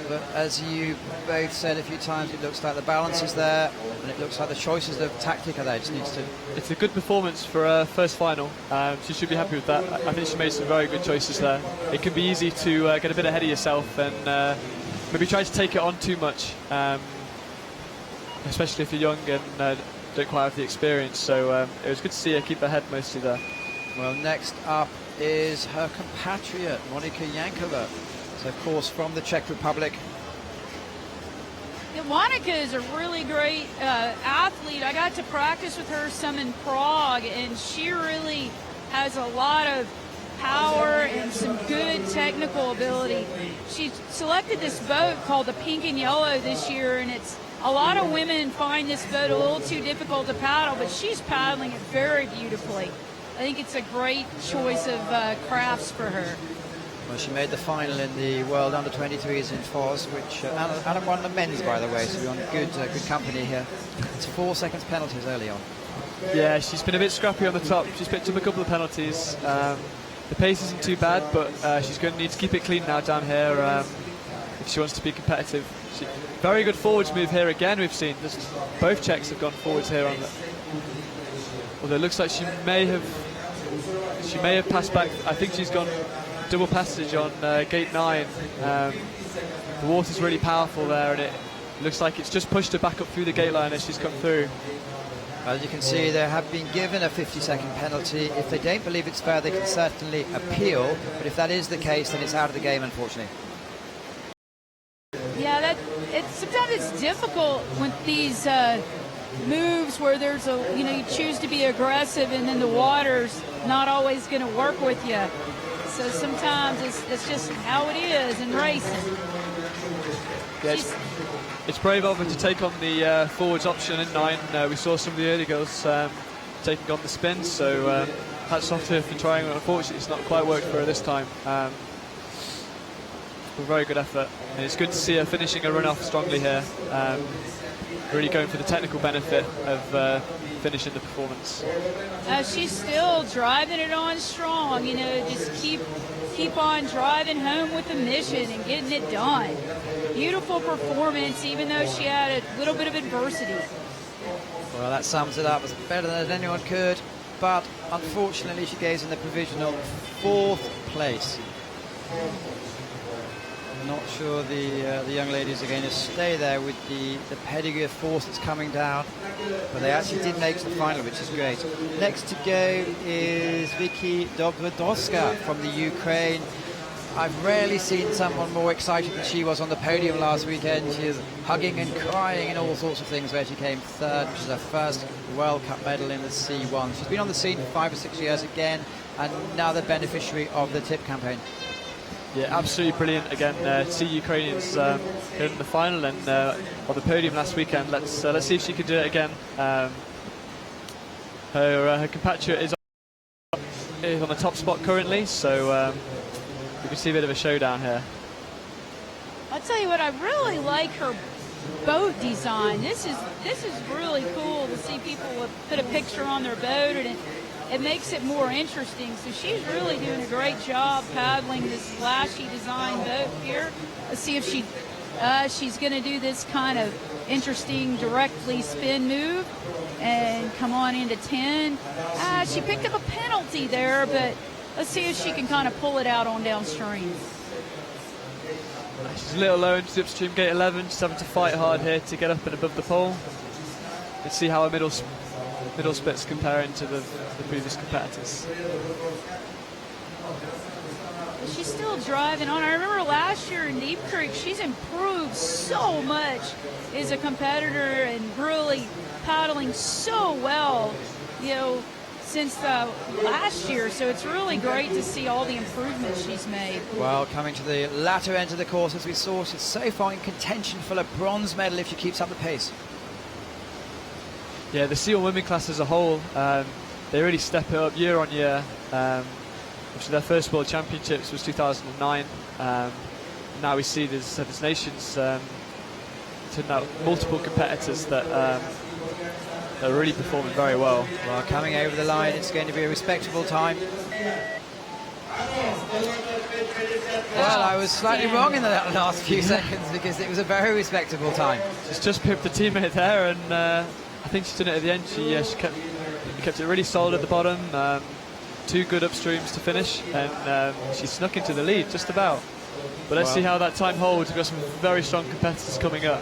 but as you both said a few times, it looks like the balance is there, and it looks like the choices of tactic are there. Just needs to. It's a good performance for her first final. She should be happy with that. I think she made some very good choices there. It can be easy to get a bit ahead of yourself and maybe try to take it on too much, especially if you're young and don't quite have the experience. So it was good to see her keep her head mostly there. Well, next up is her compatriot, Monika Jankova. So, of course, from the Czech Republic. Yeah, Monika is a really great athlete. I got to practice with her some in Prague, and she really has a lot of power and some good technical ability. She selected this boat called the Pink and Yellow this year, and it's a lot of women find this boat a little too difficult to paddle, but she's paddling it very beautifully. I think it's a great choice of crafts for her. Well, she made the final in the World Under-23s in Foz, which Adam won the men's, by the way, so we're on good company here. It's 4 seconds penalties early on. Yeah, she's been a bit scrappy on the top. She's picked up a couple of penalties. The pace isn't too bad, but she's going to need to keep it clean now down here if she wants to be competitive. Very good forwards move here again. We've seen both Czechs have gone forwards here on the. Although it looks like she may have passed back. I think she's gone double passage on gate 9. The water's really powerful there, and it looks like it's just pushed her back up through the gate line as she's come through. As you can see, they have been given a 50-second penalty. If they don't believe it's fair, they can certainly appeal. But if that is the case, then it's out of the game, unfortunately. Yeah, sometimes it's difficult with these moves where there's you choose to be aggressive, and then the water's not always going to work with you. So sometimes it's just how it is in racing. Yeah, it's brave of her to take on the forwards option in 9. We saw some of the early girls taking on the spin, so hats off to her for trying. Unfortunately, it's not quite worked for her this time. A very good effort, and it's good to see her finishing a run off strongly here. Really going for the technical benefit of finishing the performance. She's still driving it on strong, just keep on driving home with the mission and getting it done. Beautiful performance, even though she had a little bit of adversity. Well, that sums it up. It's better than anyone could, but unfortunately she goes in the provisional 4th place. Not sure the young ladies are going to stay there with the pedigree of force that's coming down, but they actually did make the final, which is great. Next to go is Vicky Dobrodowska from the Ukraine. I've rarely seen someone more excited than she was on the podium last weekend. She was hugging and crying and all sorts of things where she came 3rd, which is her first World Cup medal in the C1. She's been on the scene for 5 or 6 years again, and now the beneficiary of the TIP campaign. Yeah, absolutely brilliant again to see Ukrainians here in the final and on the podium last weekend. Let's see if she can do it again. Her compatriot is on the top spot currently, so we can see a bit of a showdown here. I'll tell you what, I really like her boat design. This is really cool to see people put a picture on their boat, and it makes it more interesting. So she's really doing a great job paddling this flashy design boat here. Let's see if she's going to do this kind of interesting directly spin move and come on into 10. She picked up a penalty there, but let's see if she can kind of pull it out on downstream. She's a little low into upstream gate 11, just having to fight hard here to get up and above the pole. Let's see how her middle splits comparing to the previous competitors. She's still driving on. I remember last year in Deep Creek, she's improved so much as a competitor and really paddling so well, since last year. So it's really great to see all the improvements she's made. Well, coming to the latter end of the course, as we saw, she's so far in contention for a bronze medal if she keeps up the pace. Yeah, the C1 women class as a whole, they really step it up year on year. Obviously their first World Championships was 2009. Now we see there's nations turning out multiple competitors that are really performing very well. Well, coming over the line, it's going to be a respectable time. Well, I was slightly wrong in the last few seconds because it was a very respectable time. She's just pipped the teammate there, and I think she's done it at the end. She kept it really solid at the bottom. 2 good upstreams to finish, and she snuck into the lead just about. But let's see how that time holds. We've got some very strong competitors coming up.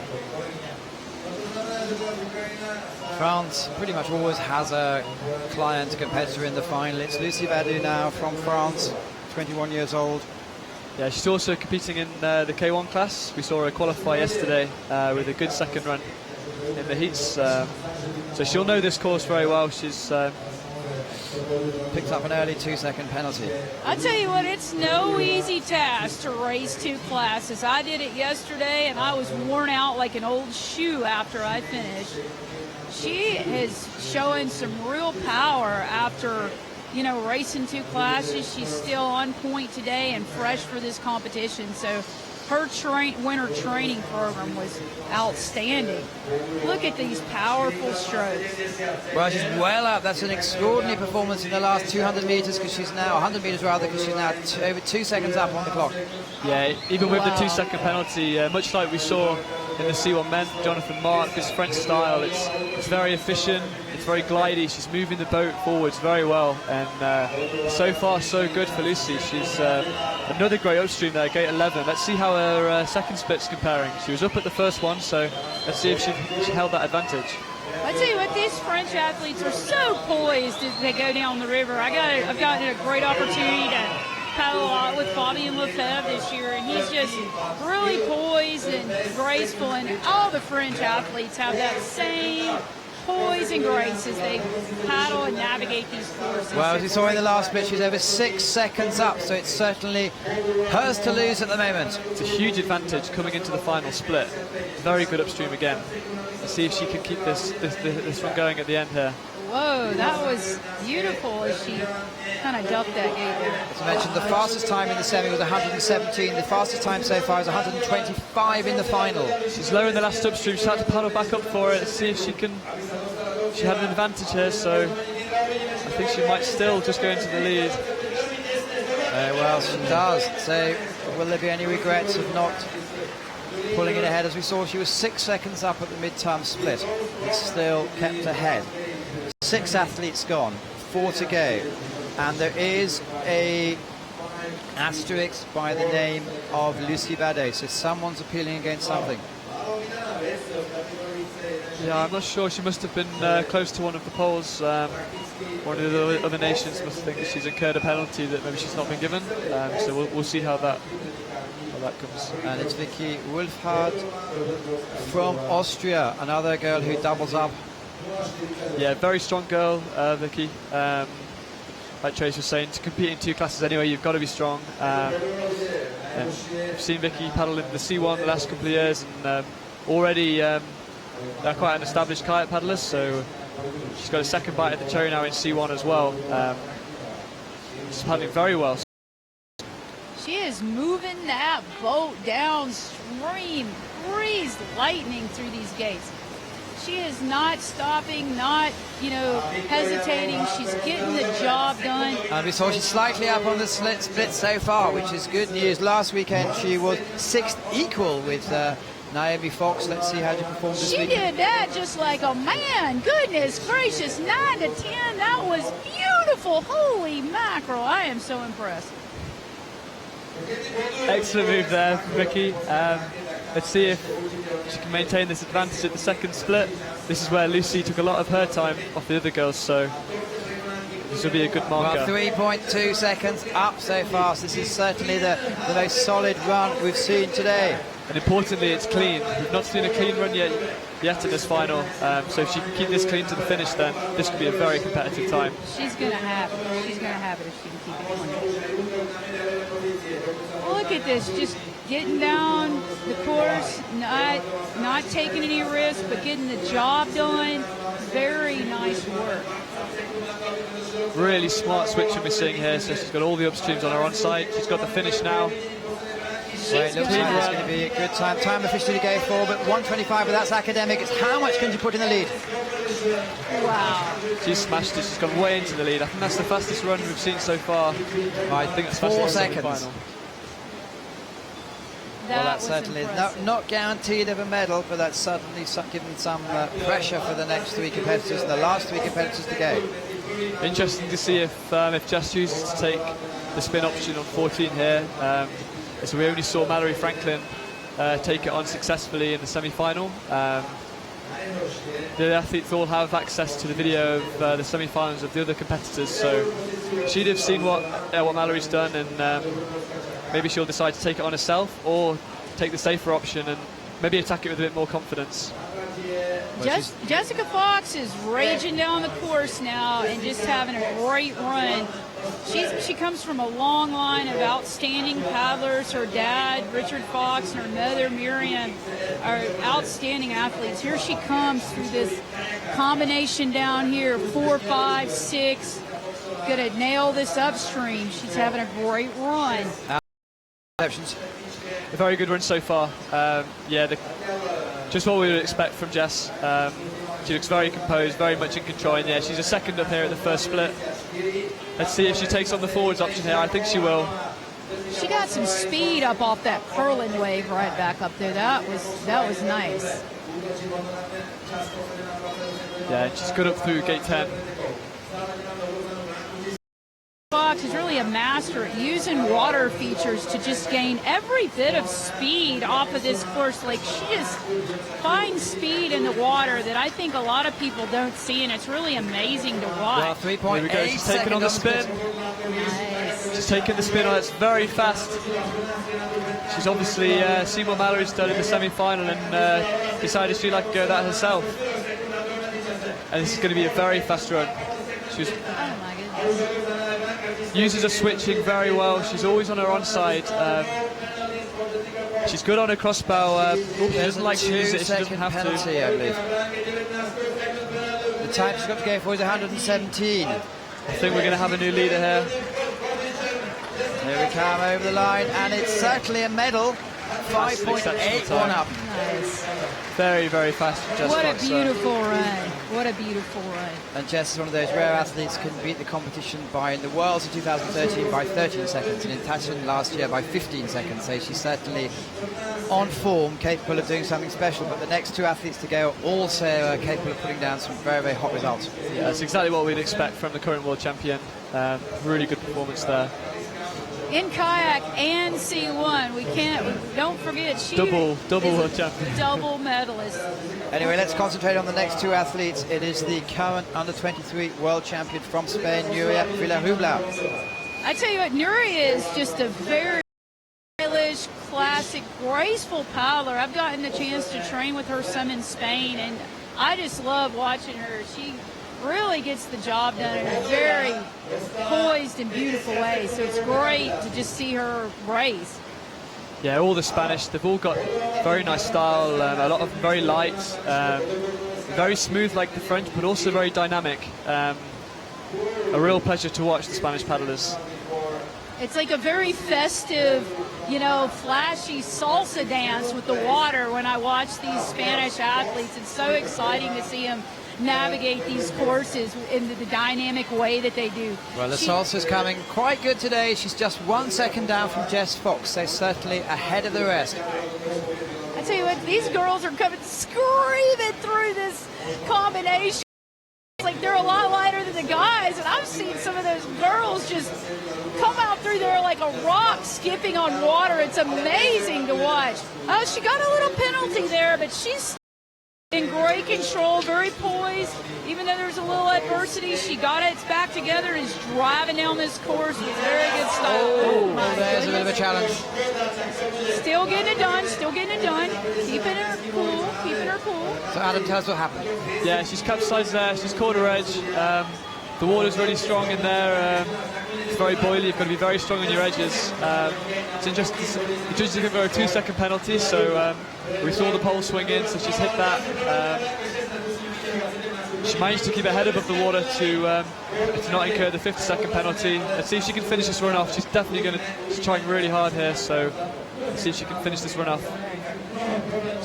France pretty much always has a client competitor in the final. It's Lucie Badu now from France, 21 years old. Yeah, she's also competing in the K1 class. We saw her qualify yesterday with a good second run in the heats. So she'll know this course very well. She's picked up an early 2-second penalty. I tell you what, it's no easy task to race 2 classes. I did it yesterday, and I was worn out like an old shoe after I finished. She is showing some real power after, you know, racing 2 classes. She's still on point today and fresh for this competition. So her winter training program was outstanding. Look at these powerful strokes. Well, she's well up. That's an extraordinary performance in the last 200 metres because she's now, 100 metres rather, because she's now over 2 seconds up on the clock. Yeah, even with the 2-second penalty, much like we saw in the C1 men, Jonathan Marc, this French style, it's very efficient, it's very glidey, she's moving the boat forwards very well, and so far so good for Lucie. She's another great upstream there, gate 11. Let's see how her second split's comparing. She was up at the first one, so let's see if she held that advantage. I tell you what, these French athletes are so poised as they go down the river. I've gotten a great opportunity to paddle a lot with Fabien Lefebvre this year, and he's just really poised and graceful, and all the French athletes have that same poise and grace as they paddle and navigate these courses. Well, as we saw in the last bit, she's over 6 seconds up, so it's certainly hers to lose at the moment. It's a huge advantage coming into the final split. Very good upstream again. Let's see if she can keep this one going at the end here. Whoa, that was beautiful as she kind of ducked that gate there. As I mentioned, the fastest time in the semi was 117. The fastest time so far is 125 in the final. She's low in the last upstream. She's had to paddle back up for it. Let's see if she can. She had an advantage here, so I think she might still just go into the lead. Well, she does. So will there be any regrets of not pulling it ahead? As we saw, she was 6 seconds up at the mid-time split. It's still kept ahead. 6 athletes gone, 4 to go, and there is a asterisk by the name of Lucie Badu, so someone's appealing against something. Yeah, I'm not sure. She must have been close to one of the poles. One of the other nations must think that she's incurred a penalty that maybe she's not been given. So we'll see how that comes. And it's Vicky Wolfhard from Austria, another girl who doubles up. Yeah, very strong girl, Vicky. Like Trace was saying, to compete in 2 classes anyway, you've got to be strong. And I've seen Vicky paddle in the C1 the last couple of years, and already they're quite an established kayak paddlers, so she's got a second bite at the cherry now in C1 as well. She's paddling very well. She is moving that boat downstream, breeze lightning through these gates. She is not stopping, not, hesitating. She's getting the job done. And we saw she's slightly up on the split so far, which is good news. Last weekend she was 6th equal with Naomi Fox. Let's see how she performed this weekend. She did that just like a man. Goodness gracious, 9 to 10. That was beautiful. Holy mackerel. I am so impressed. Excellent move there, Vicky. Let's see if she can maintain this advantage at the second split. This is where Lucie took a lot of her time off the other girls, so this will be a good marker. Well, 3.2 seconds up so fast. This is certainly the most solid run we've seen today. And importantly, it's clean. We've not seen a clean run yet in this final. So if she can keep this clean to the finish, then this could be a very competitive time. She's going to have it. She's going to have it if she can keep it going. Look at this, just getting down the course, not taking any risks, but getting the job done. Very nice work. Really smart switching we're seeing here. So she's got all the upstreams on her onside. She's got the finish now. She's Well, it looks good. like it's going to be a good time. Time officially to go for, but 125, but that's academic. It's how much can you put in the lead? Wow. She's smashed it. She's gone way into the lead. I think that's the fastest run we've seen so far. I think it's 4 seconds. Final. Well, That that's was certainly impressive. not guaranteed of a medal, but that's certainly given some pressure for the next 3 competitors and the last 3 competitors to go. Interesting to see if Jess chooses to take the spin option on 14 here. So we only saw Mallory Franklin take it on successfully in the semi-final. The athletes all have access to the video of the semi-finals of the other competitors, so she'd have seen what Mallory's done, and maybe she'll decide to take it on herself or take the safer option and maybe attack it with a bit more confidence. Jessica Fox is raging down the course now and just having a great run. She comes from a long line of outstanding paddlers. Her dad, Richard Fox, and her mother, Miriam, are outstanding athletes. Here she comes through this combination down here, 4, 5, 6. Gonna nail this upstream. She's having a great run. A very good run so far. Just what we would expect from Jess. She looks very composed, very much in control. And yeah, she's a second up here at the first split. Let's see if she takes on the forwards option here. I think she will. She got some speed up off that curling wave right back up there. That was nice. Yeah, she's good up through gate 10. Fox is really a master at using water features to just gain every bit of speed off of this course. Like, she just finds speed in the water that I think a lot of people don't see, and it's really amazing to Well, watch. 3.8 Here we go. She's taking on the spin. Nice. She's taking the spin on. It's very fast. She's obviously seen what Mallory's done in the semi-final and decided she'd like to go that herself. And this is going to be a very fast run. She's Oh my goodness. uses her switching very well. She's always on her onside. She's good on her crossbow. She doesn't like to use it. She doesn't have penalty, to. I believe. The time she's got to go for is 117. I think we're going to have a new leader here. Here we come over the line, and it's certainly a medal. 5.81 up. Nice. Very, very fast. Jess What a Fox, beautiful run. What a beautiful run. And Jess is one of those rare athletes who can beat the competition in the Worlds in 2013 by 13 seconds, and in Tashkent last year by 15 seconds. So she's certainly on form, capable of doing something special. But the next 2 athletes to go are also capable of putting down some very, very hot results. Yeah, that's exactly what we'd expect from the current world champion. Really good performance there. In kayak and C1, don't forget, she Double is world a champion. double medalist. Anyway, let's concentrate on the next 2 athletes. It is the current under-23 world champion from Spain, Nuria Villarrubla. I tell you what, Nuria is just a very stylish, classic, graceful paddler. I've gotten the chance to train with her some in Spain, and I just love watching her. She really gets the job done in a very poised and beautiful way. So it's great to just see her race. Yeah, all the Spanish, they've all got very nice style, a lot of them very light, very smooth like the French, but also very dynamic. A real pleasure to watch the Spanish paddlers. It's like a very festive, flashy salsa dance with the water when I watch these Spanish athletes. It's so exciting to see them navigate these courses in the dynamic way that they do. Well, the salsa's coming quite good today. She's just 1 second down from Jess Fox, so certainly ahead of the rest. I tell you what, these girls are coming screaming through this combination. It's like they're a lot lighter than the guys, and I've seen some of those girls just come out through there like a rock skipping on water. It's amazing to watch. Oh, she got a little penalty there, but she's in great control, very poised. Even though there's a little adversity, she got it back together and is driving down this course with very good style. Oh, there's a bit of a challenge. Still getting it done, keeping her cool. So Adam, tell us what happened. Yeah, she's capsized there, she's caught her edge. The water's really strong in there. It's very boily, you've got to be very strong on your edges. It's interesting, the judges are going to go a 2-second penalty, so we saw the pole swing in, so she's hit that. She managed to keep her head above the water to not incur the 50-second penalty. Let's see if she can finish this run off. She's definitely going to, she's trying really hard here, so see if she can finish this run off.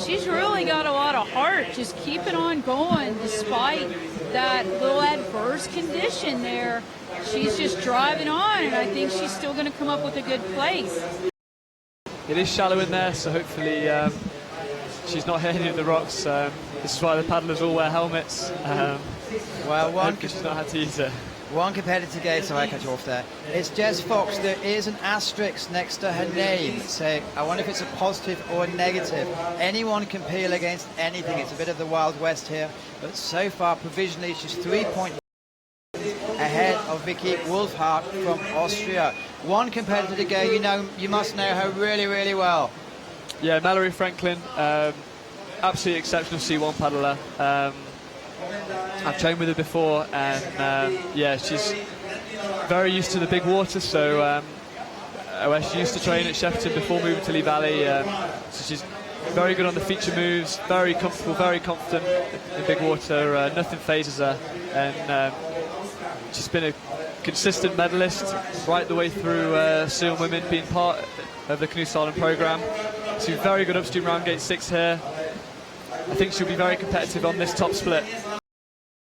She's really got a lot of heart, just keeping on going despite that little adverse condition there. She's just driving on, and I think she's still going to come up with a good place. It is shallow in there, so hopefully she's not hitting any of the rocks. This is why the paddlers all wear helmets. Well, she's not had to use it. one competitor gate, so I cut you off there. It's Jess Fox. There is an asterisk next to her name, so I wonder if it's a positive or a negative. Anyone can peel against anything. It's a bit of the Wild West here, but so far, provisionally, she's 3 points ahead of Vicky Wolfhard from Austria. One competitor to go. You must know her really, really well. Yeah, Mallory Franklin, absolutely exceptional C1 paddler. I've trained with her before, and yeah, she's very used to the big water. So where she used to train at Shepperton before moving to Lee Valley, so she's very good on the feature moves, very comfortable, very confident in big water. Nothing phases her, and she's been a consistent medalist right the way through Seal Women, being part of the Canoe Slalom program. She's very good upstream round gate 6 here. I think she'll be very competitive on this top split.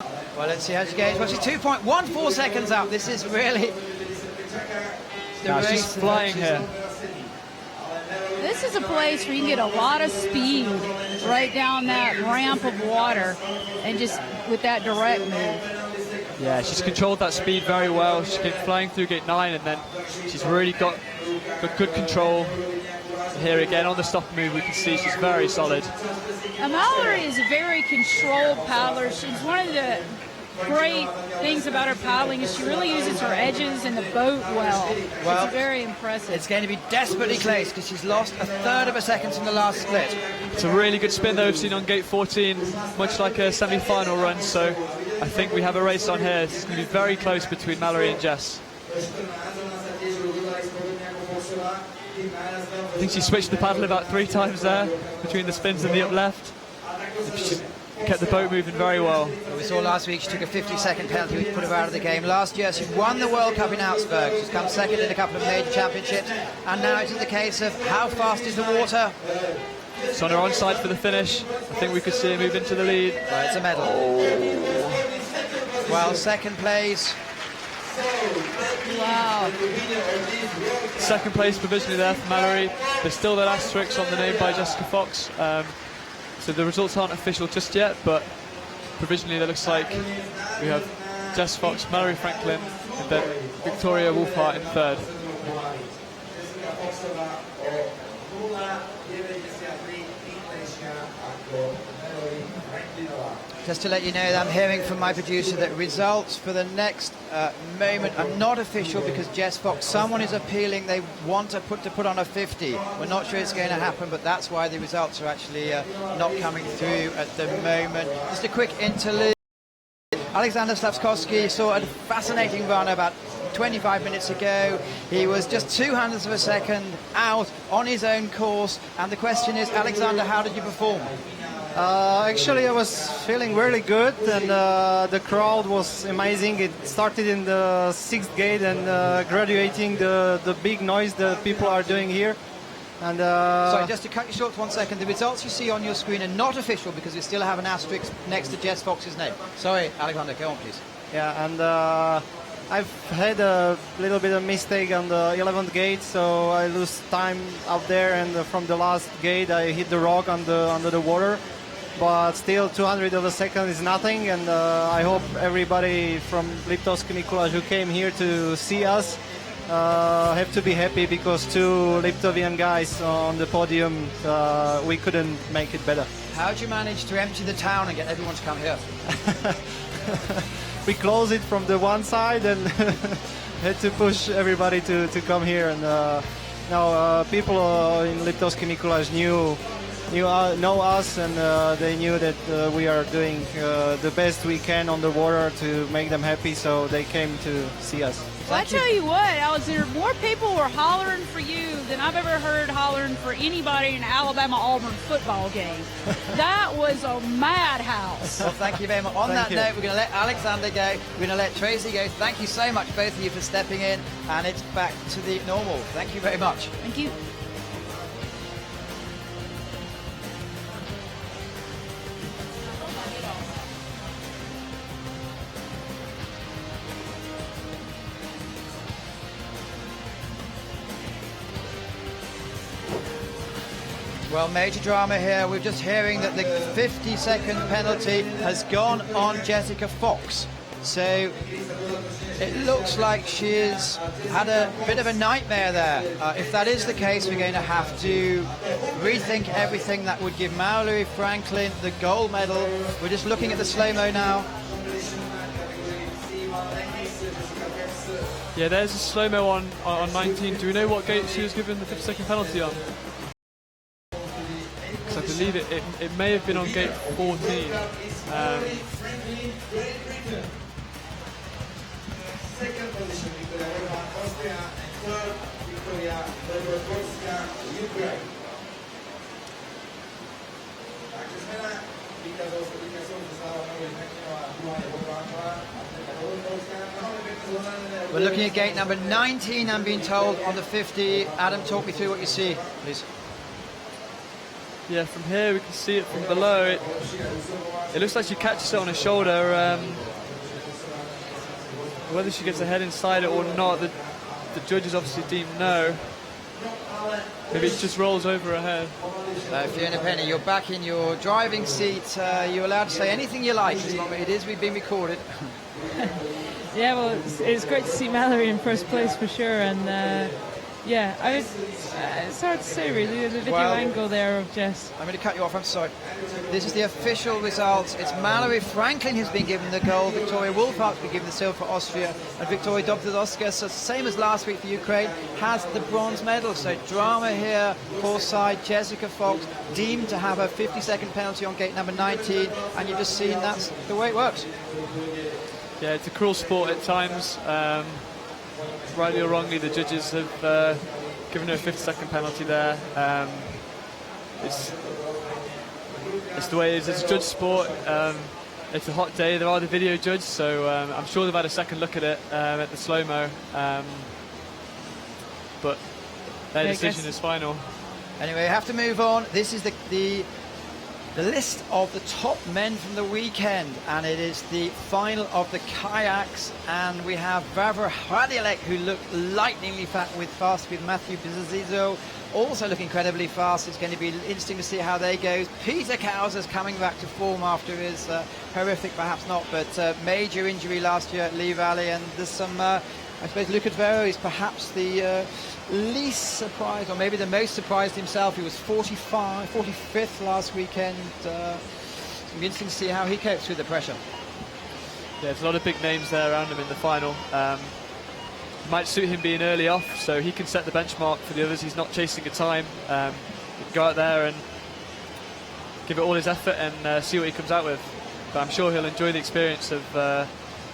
Well, let's see how she goes. Well, she's 2.14 seconds up. This is really the race. She's flying here. This is a place where you can get a lot of speed right down that ramp of water, and just with that direct move. Yeah, she's controlled that speed very well. She's been flying through gate 9, and then she's really got good control. Here again on the stop move, we can see she's very solid. Mallory is a very controlled paddler. She's one of the great things about her paddling is she really uses her edges in the boat well. It's very impressive. It's going to be desperately close because she's lost a third of a second in the last split. It's a really good spin though we've seen on gate 14, much like a semi-final run, so I think we have a race on here. It's going to be very close between Mallory and Jess. I think she switched the paddle about 3 times there between the spins and the up left. She's kept the boat moving very well. We saw last week she took a 50-second penalty which put her out of the game. Last year she won the World Cup in Augsburg. She's come second in a couple of major championships, and now it's the case of how fast is the water. It's on her onside for the finish. I think we could see her move into the lead. Well, it's a medal. Well, second place. Wow. Second place provisionally there for Mallory. There's still that asterisk on the name by Jessica Fox. So the results aren't official just yet, but provisionally it looks like we have Jess Fox, Mallory Franklin, and then Victoria Wolfhard in third. Just to let you know that I'm hearing from my producer that results for the next moment are not official because Jess Fox, someone is appealing. They want to put on a 50. We're not sure it's going to happen, but that's why the results are actually not coming through at the moment. Just a quick interlude. Alexander Slavkovsky saw a fascinating run about 25 minutes ago. He was just 0.02 of a second out on his own course. And the question is, Alexander, how did you perform? Actually, I was feeling really good, and the crowd was amazing. It started in the 6th gate and graduating the big noise that people are doing here. And sorry, just to cut you short for 1 second, the results you see on your screen are not official because we still have an asterisk next to Jess Fox's name. Sorry, Alexander, go on, please. Yeah, and I've had a little bit of mistake on the 11th gate, so I lose time up there, and from the last gate I hit the rock under the water. But still, 200 of a second is nothing, and I hope everybody from Liptovský Mikuláš who came here to see us have to be happy, because 2 Liptovian guys on the podium, we couldn't make it better. How did you manage to empty the town and get everyone to come here? We closed it from the one side and had to push everybody to come here. And now people in Liptovský Mikuláš know us, and they knew that we are doing the best we can on the water to make them happy, so they came to see us. Well, I tell you what, Alexander, more people were hollering for you than I've ever heard hollering for anybody in an Alabama-Auburn football game. That was a madhouse. Well, thank you very much. On that note, we're going to let Alexander go. We're going to let Tracy go. Thank you so much, both of you, for stepping in, and it's back to the normal. Thank you very much. Thank you. Well, major drama here. We're just hearing that the 50-second penalty has gone on Jessica Fox. So it looks like she's had a bit of a nightmare there. If that is the case, we're going to have to rethink everything. That would give Mallory Franklin the gold medal. We're just looking at the slow-mo now. Yeah, there's a slow-mo on 19. Do we know what gate she was given the 50-second penalty on? Because I believe it may have been on gate 14. We're looking at gate number 19, I'm being told, on the 50. Adam, talk me through what you see, please. Yeah, from here we can see it from below. It looks like she catches it on her shoulder. Whether she gets her head inside it or not, the judges obviously deem no. Maybe it just rolls over her head. Fiona Penny, you're back in your driving seat. You're allowed to say anything you like as long as it is we've been recorded. Yeah, well, it's great to see Mallory in first place for sure, and yeah, it's hard to say really, the video angle there of Jess. I'm going to cut you off, I'm sorry. This is the official results. It's Mallory Franklin who's been given the gold, Victoria Woolfhart's been given the silver for Austria, and Victoria Dobrodowska, so same as last week for Ukraine, has the bronze medal. So drama here, poor side, Jessica Fox deemed to have a 50-second penalty on gate number 19, and you've just seen that's the way it works. Yeah, it's a cruel sport at times. Rightly or wrongly, the judges have given her a 50-second penalty there. It's the way it is. It's a judge sport. It's a hot day. There are the video judges, so I'm sure they've had a second look at it at the slow-mo. But their decision is final. Anyway, I have to move on. This is the list of the top men from the weekend, and it is the final of the kayaks, and we have Vavra Hradilek, who looked lightningly fast with Matthew Bizizo, also looking incredibly fast. It's going to be interesting to see how they go. Peter Kauser's coming back to form after his horrific, perhaps not, but major injury last year at Lee Valley, and there's some I suppose Lucas Vero is perhaps the least surprised, or maybe the most surprised himself. He was 45th last weekend. It'll be interesting to see how he copes with the pressure. Yeah, there's a lot of big names there around him in the final. Might suit him being early off, so he can set the benchmark for the others. He's not chasing a time. He can go out there and give it all his effort and see what he comes out with. But I'm sure he'll enjoy the experience of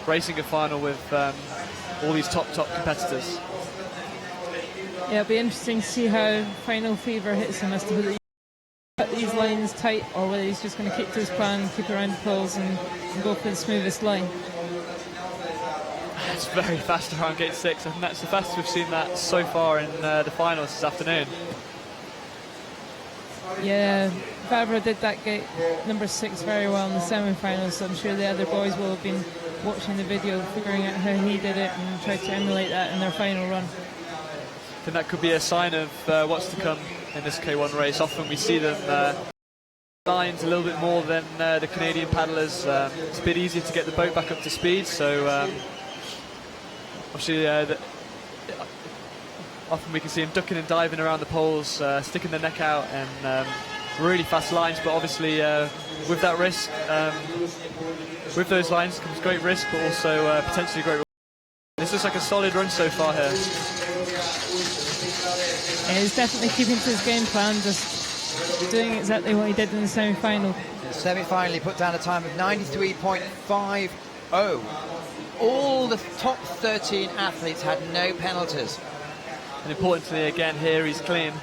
racing a final with all these top competitors. Yeah, it'll be interesting to see how final fever hits him as to whether he cut these lines tight or whether he's just going to keep to his plan, keep around the poles and go for the smoothest line. It's very fast around gate 6. I think that's the fastest we've seen that so far in the finals this afternoon. Yeah, Vavra did that gate number 6 very well in the semi-finals, so I'm sure the other boys will have been watching the video, figuring out how he did it and tried to emulate that in their final run. I think that could be a sign of what's to come in this K1 race. Often we see them lines a little bit more than the Canadian paddlers. It's a bit easier to get the boat back up to speed, so obviously often we can see them ducking and diving around the poles, sticking their neck out, and really fast lines. But obviously with that risk, with those lines comes great risk, but also potentially great reward. This looks like a solid run so far here. Yeah, he's definitely keeping to his game plan, just doing exactly what he did in the semi-final. In the semi-final, he put down a time of 93.50. All the top 13 athletes had no penalties. And importantly, again, here he's clean.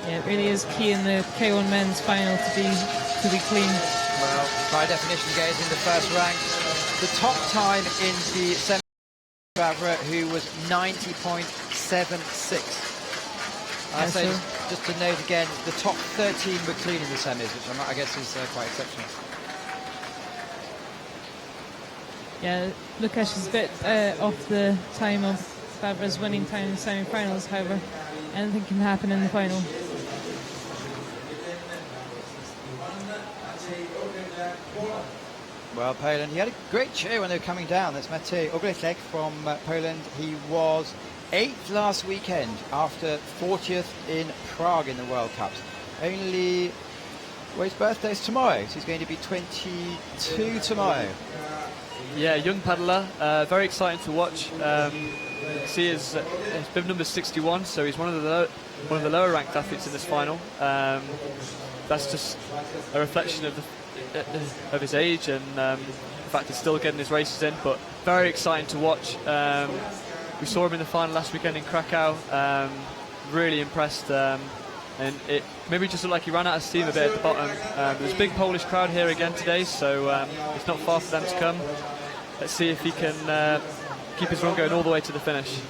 Yeah, it really is key in the K1 men's final to be clean. Well, by definition, goes in the first rank. The top time in the semi Vavra, who was 90.76. I say, just to note again, the top 13 were clean in the semis, which I guess is quite exceptional. Yeah, Lukasz is a bit off the time of Vavra's winning time in the semi-finals, however, anything can happen in the final. Well, Poland, he had a great cheer when they were coming down. That's Matej Oglecek from Poland. He was 8th last weekend after 40th in Prague in the World Cups. Only, well, his birthday's tomorrow, so he's going to be 22 tomorrow. Yeah, young paddler, very exciting to watch. See his bib number 61, so he's one of the lower ranked athletes in this final. That's just a reflection of his age and the fact he's still getting his races in, but very exciting to watch. We saw him in the final last weekend in Krakow, really impressed, and it maybe just looked like he ran out of steam a bit at the bottom. There's a big Polish crowd here again today, so it's not far for them to come. Let's see if he can keep his run going all the way to the finish.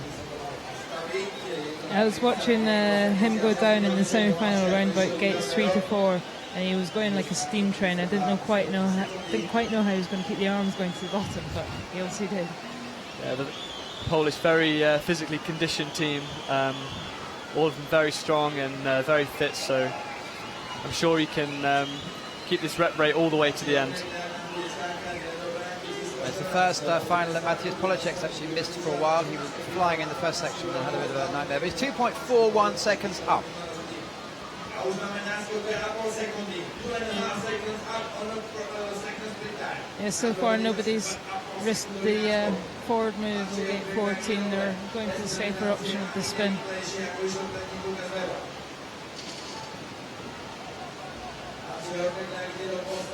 I was watching him go down in the semi-final around about gates 3 to 4, and he was going like a steam train. I didn't quite know how he was going to keep the arms going to the bottom, but he obviously did. Yeah, the Polish, very physically conditioned team, all of them very strong and very fit, so I'm sure he can keep this rep rate all the way to the end. It's the first final that Mateusz Polacek's actually missed for a while. He was flying in the first section and had a bit of a nightmare, but he's 2.41 seconds up. Yeah, so far nobody's risked the forward move in gate 14. They're going for the safer option of the spin.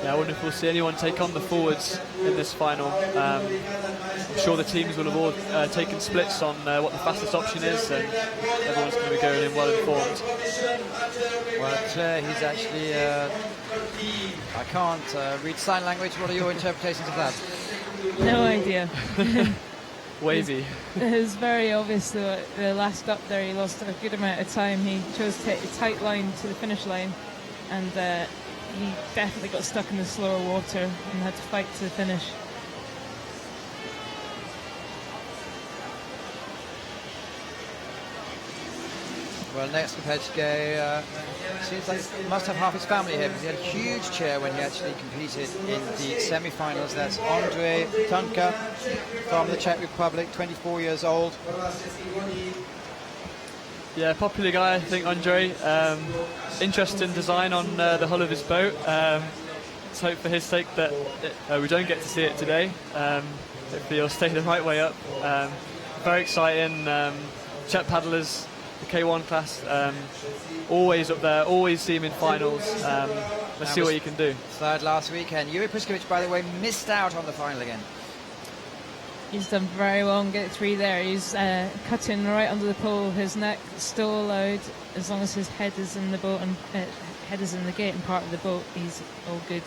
Yeah, I wonder if we'll see anyone take on the forwards in this final. I'm sure the teams will have all taken splits on what the fastest option is, and everyone's going to be going in well informed. Well, he's actually, I can't read sign language. What are your interpretations of that? No idea. Wavy. It was very obvious that the last up there he lost a good amount of time. He chose to take a tight line to the finish line, and he definitely got stuck in the slower water and had to fight to the finish. Well, next compared to go, seems like he must have half his family here, because he had a huge cheer when he actually competed in the semi-finals. That's Andrzej Tunka from the Czech Republic, 24 years old. Yeah, popular guy, I think, Andre. Interesting design on the hull of his boat. Let's hope for his sake that we don't get to see it today. Hopefully he'll stay the right way up. Very exciting. Czech paddlers, the K1 class, always up there, always see him in finals. Let's see what he can do. Third last weekend. Yuri Puskovic, by the way, missed out on the final again. He's done very well in gate 3 there. He's cutting right under the pole. His neck still allowed, as long as his head is in the boat and head is in the gate and part of the boat. He's all good.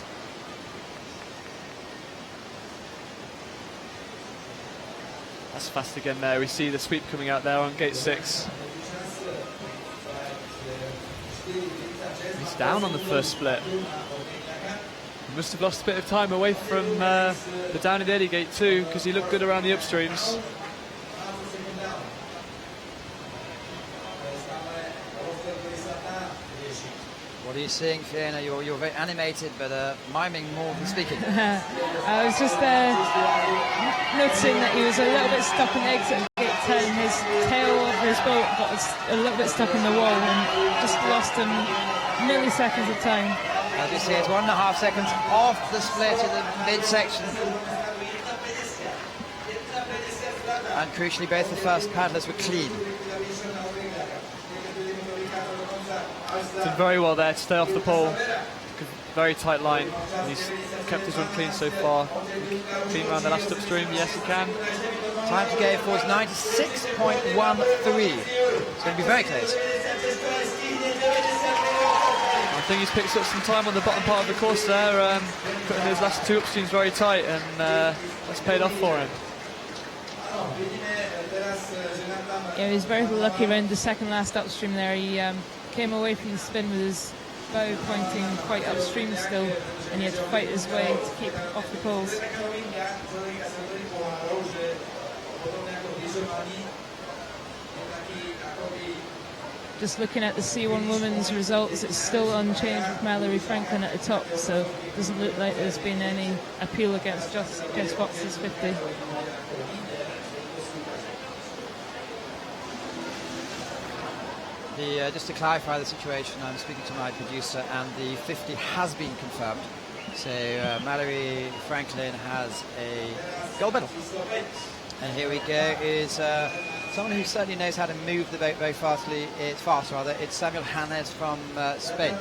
That's fast again there. We see the sweep coming out there on gate 6. He's down on the first split. He must have lost a bit of time away from the down in the eddy gate 2, because he looked good around the upstreams. What are you seeing, Fiona? You're very animated, but miming more than speaking. I was just noticing that he was a little bit stuck in exit at gate 10. His tail of his boat got a little bit stuck in the wall and just lost him milliseconds of time. As you see, it's 1.5 seconds off the split in the midsection. And crucially, both the first paddlers were clean. Done very well there to stay off the pole. Very tight line. He's kept his run clean so far. Clean around the last upstream, yes he can. Time to go for is 96.13. It's going to be very close. I think he's picked up some time on the bottom part of the course there, putting those last two upstreams very tight, and that's paid off for him. Yeah, he was very lucky around the second last upstream there. He came away from the spin with his bow pointing quite upstream still, and he had to fight his way to keep off the poles. just looking at the C1 women's results, it's still unchanged with Mallory Franklin at the top, so it doesn't look like there's been any appeal against Jess Fox's 50. Just to clarify the situation, I'm speaking to my producer, and the 50 has been confirmed. So Mallory Franklin has a gold medal. And here we go is someone who certainly knows how to move the boat very fastly. It's Samuel Hannes from Spain.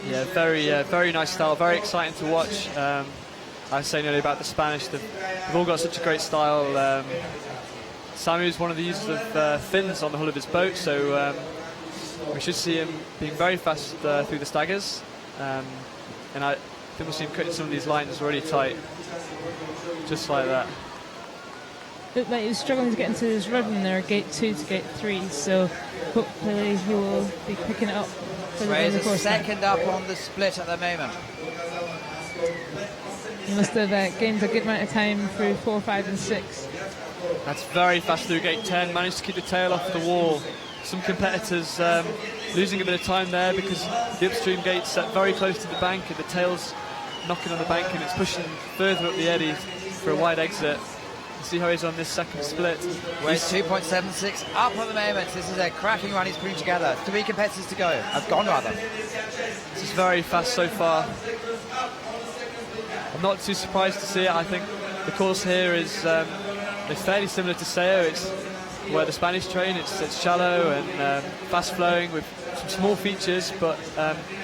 Yeah, very nice style, very exciting to watch. I was saying earlier about the Spanish, they've all got such a great style. Samuel is one of the users of fins on the hull of his boat, so we should see him being very fast through the staggers. And I think we'll see him cutting some of these lines already tight, just like that. Looked like he was struggling to get into his rhythm there, gate 2 to gate 3, so hopefully he will be picking it up for the end of the course. Second up on the split at the moment. He must have gained a good amount of time through 4, 5 and 6. That's very fast through gate 10, managed to keep the tail off the wall. Some competitors losing a bit of time there because the upstream gate's set very close to the bank and the tail's knocking on the bank and it's pushing further up the eddy for a wide exit. See how he's on this second split. Weight 2.76 up at the moment. This is a cracking run he's putting together. 3 competitors to go. Have gone rather. This is very fast so far. I'm not too surprised to see it. I think the course here is fairly similar to Seo. It's where the Spanish train. It's shallow and fast flowing with some small features, but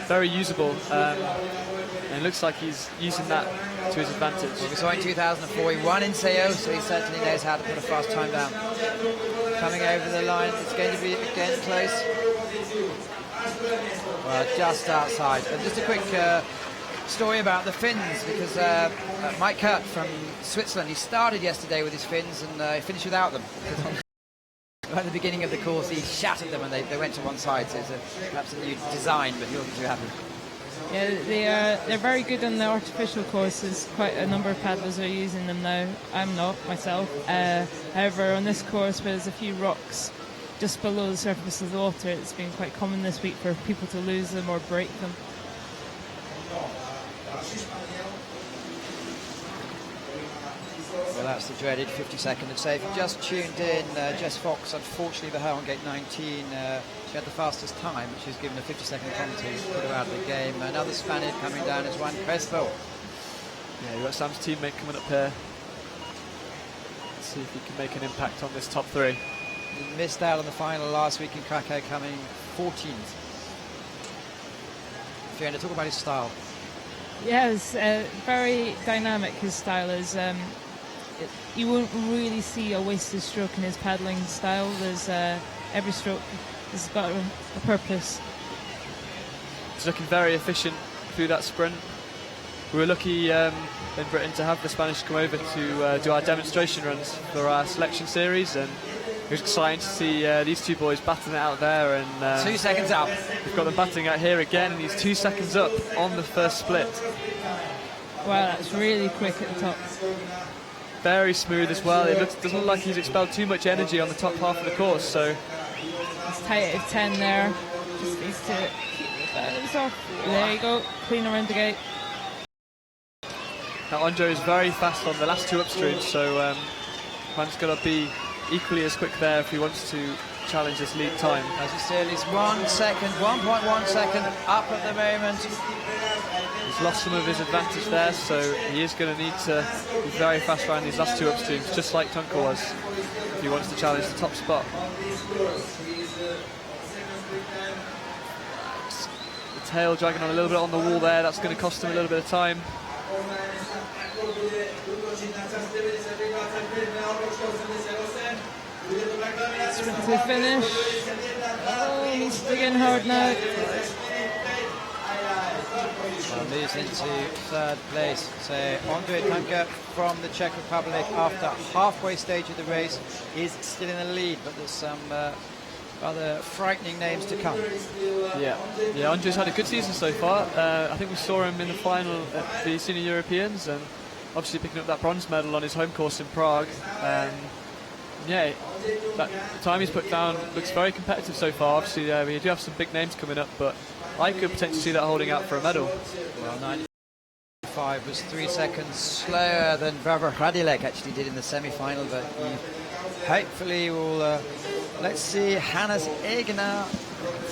very usable. And it looks like he's using that to his advantage. Well, we saw in 2004 he won in Seo, so he certainly knows how to put a fast time down. Coming over the line, it's going to be again close. Well, just outside. And just a quick story about the fins, because Mike Kurt from Switzerland, he started yesterday with his fins and he finished without them. At the beginning of the course, he shattered them and they went to one side, so it's perhaps a new design, but he wasn't too happy. Yeah, they're very good on the artificial courses. Quite a number of paddlers are using them now. I'm not myself. However, on this course where there's a few rocks just below the surface of the water, it's been quite common this week for people to lose them or break them. Well, that's the dreaded 50-second of save. If you just tuned in, Jess Fox, unfortunately for her on gate 19, she had the fastest time, but she was given a 50-second penalty to put her out of the game. Another Spaniard coming down is Juan Crespo. Yeah, you've got Sam's teammate coming up here. Let's see if he can make an impact on this top 3. He missed out on the final last week in Krakow, coming 14th. Fiona, talk about his style. Yeah, it's very dynamic, his style is. You won't really see a wasted stroke in his paddling style. There's every stroke has got a purpose. He's looking very efficient through that sprint. We were lucky in Britain to have the Spanish come over to do our demonstration runs for our selection series, and it was exciting to see these two boys batting it out there. And 2 seconds up. We've got them batting out here again, and he's 2 seconds up on the first split. Wow, that's really quick at the top. Very smooth as well. It doesn't look like he's expelled too much energy on the top half of the course, so it's tight at 10 there. Just needs to keep the balance off. There you go, clean around the gate. Now Andre is very fast on the last 2 upstreams, so man's got to be equally as quick there if he wants to challenge this lead time. As you said, he's 1 second, 1.1 second up at the moment. He's lost some of his advantage there, so he is going to need to be very fast around these last 2 upstreams, just like Tunker was, if he wants to challenge the top spot. The tail dragging on a little bit on the wall there, that's going to cost him a little bit of time. Sprint to the finish. Oh, he's digging hard now. Well, moves into 3rd place. So Ondrej Tunker from the Czech Republic, after halfway stage of the race, is still in the lead, but there's some rather frightening names to come. Yeah, Ondrej's had a good season so far. I think we saw him in the final at the Senior Europeans, and obviously picking up that bronze medal on his home course in Prague. yeah, that time he's put down looks very competitive so far. Obviously, we do have some big names coming up, but I could potentially see that holding out for a medal. Well, 95 was 3 seconds slower than Vavra Hradilek actually did in the semi-final, but he hopefully will. Let's see, Hannes Egner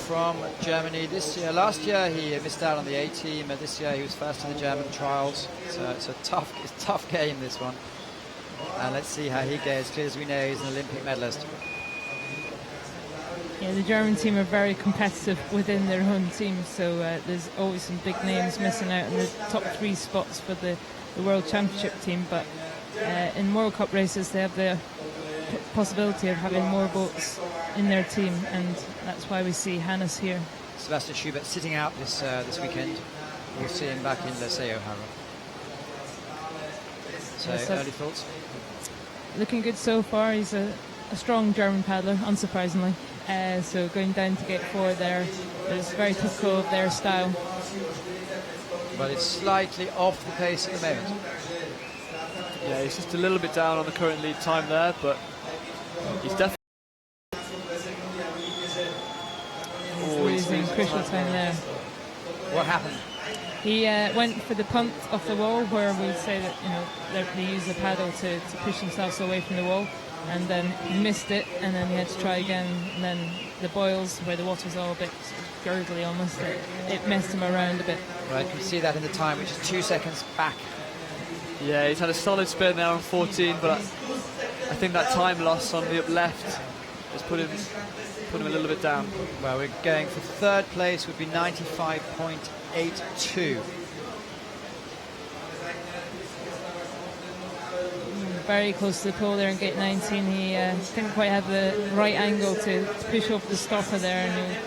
from Germany this year. Last year he missed out on the A team, and this year he was first in the German trials. So it's a tough game, this one. And let's see how he goes. Clear as we know, he's an Olympic medalist. Yeah, the German team are very competitive within their own team, so there's always some big names missing out in the top 3 spots for the World Championship team. But in World Cup races, they have the possibility of having more boats in their team, and that's why we see Hannes here. Sebastian Schubert sitting out this weekend. We'll see him back in Leseo, Harrow. So, Yes, early thoughts? Looking good so far. He's a strong German paddler, unsurprisingly. So going down to gate 4 there is very typical of their style. But it's slightly off the pace at the moment. Yeah, he's just a little bit down on the current lead time there, but he's definitely losing crucial time there. What happened? He went for the punt off the wall, where we say that they use the paddle to push themselves away from the wall, and then he missed it, and then he had to try again, and then the boils, where the water's all a bit gurgly almost, it messed him around a bit. Right, you can see that in the time, which is 2 seconds back. Yeah, he's had a solid spin there on 14, but I think that time loss on the up left has put him a little bit down. Well, we're going for 3rd place, would be 95.82. Very close to the pole there in gate 19. He didn't quite have the right angle to push over the stopper there, and he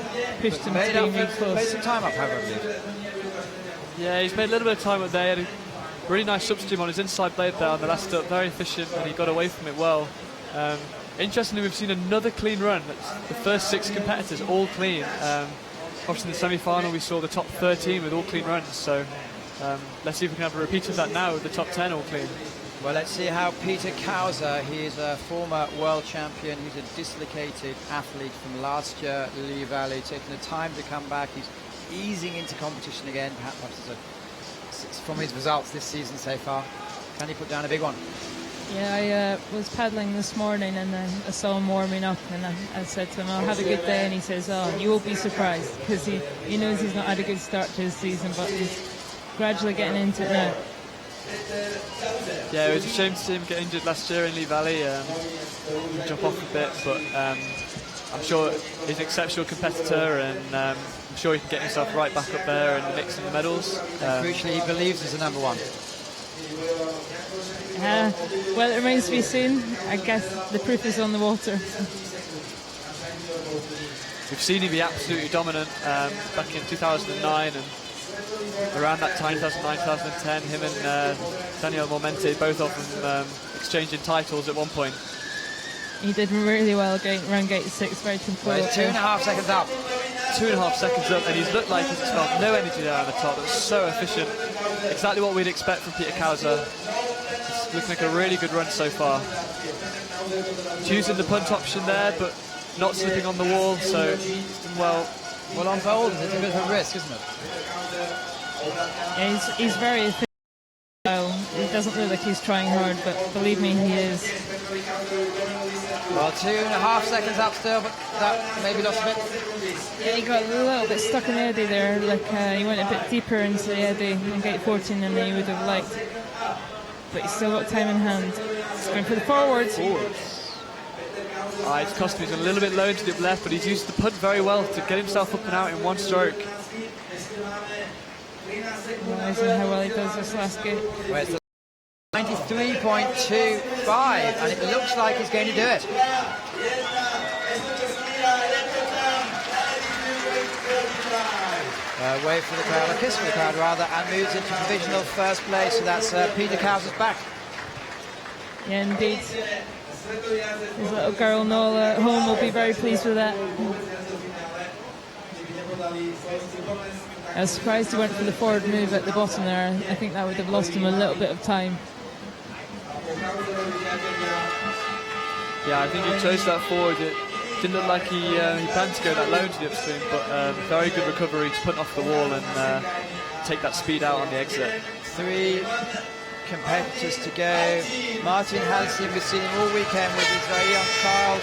pushed him extremely close. Made some time up, however, I believe. Yeah, he's made a little bit of time up there. He had a really nice substream on his inside blade there on the last up, very efficient, and he got away from it well. Interestingly, we've seen another clean run. That's the first 6 competitors all clean. Obviously in the semi-final we saw the top 13 with all clean runs, so let's see if we can have a repeat of that now with the top 10 all clean. Well, let's see how Peter Kauser, he is a former world champion, he's a dislocated athlete from last year, Lee Valley, taking the time to come back. He's easing into competition again, perhaps it's from his results this season so far. Can he put down a big one? Yeah, I was paddling this morning, and I saw him warming up, and I said to him, "Oh, have a good day," and he says, "Oh, you will be surprised," because he knows he's not had a good start to his season, but he's gradually getting into it now. Yeah, it was a shame to see him get injured last year in Lee Valley, drop off a bit, but I'm sure he's an exceptional competitor, and I'm sure he can get himself right back up there and mix in the medals. Crucially, he believes he's the number 1. Well, it remains to be seen. I guess the proof is on the water. We've seen him be absolutely dominant back in 2009, and around that time, 2009, 2010, him and Daniel Mormente, both of them exchanging titles at one point. He did really well around gate 6, very typical. Well, 2.5 seconds up. 2.5 seconds up, and he's looked like he's felt no energy there on the top. It was so efficient. Exactly what we'd expect from Peter Kauser. It's looking like a really good run so far. Choosing the punt option there, but not slipping on the wall, so he's done well. Well, on boulders, it's a bit of a risk, isn't it? Yeah, he's very efficient. It doesn't look like he's trying hard, but believe me, he is. Well, 2.5 seconds up still, but that maybe lost a bit. Yeah, he got a little bit stuck in the eddy there, like he went a bit deeper into the eddy in gate 14 than he would have liked. But he's still got time in hand. He's going for the forwards. It's cost him, he's a little bit low into the left, but he's used the punt very well to get himself up and out in one stroke. Amazing how well he does this last gate. Well, it's 93.25, and it looks like he's going to do it. Wave for the crowd, a kiss for the crowd rather, and moves into provisional 1st place, so that's Peter Kauser's back. Yeah, indeed. His little girl Nola at home will be very pleased with that. I was surprised he went for the forward move at the bottom there. I think that would have lost him a little bit of time. Yeah, I think he chose that forward. It didn't look like he planned to go that low into the upstream, but very good recovery to put off the wall and take that speed out on the exit. 3 competitors to go. Martin Hansen, we've seen him all weekend with his very young child.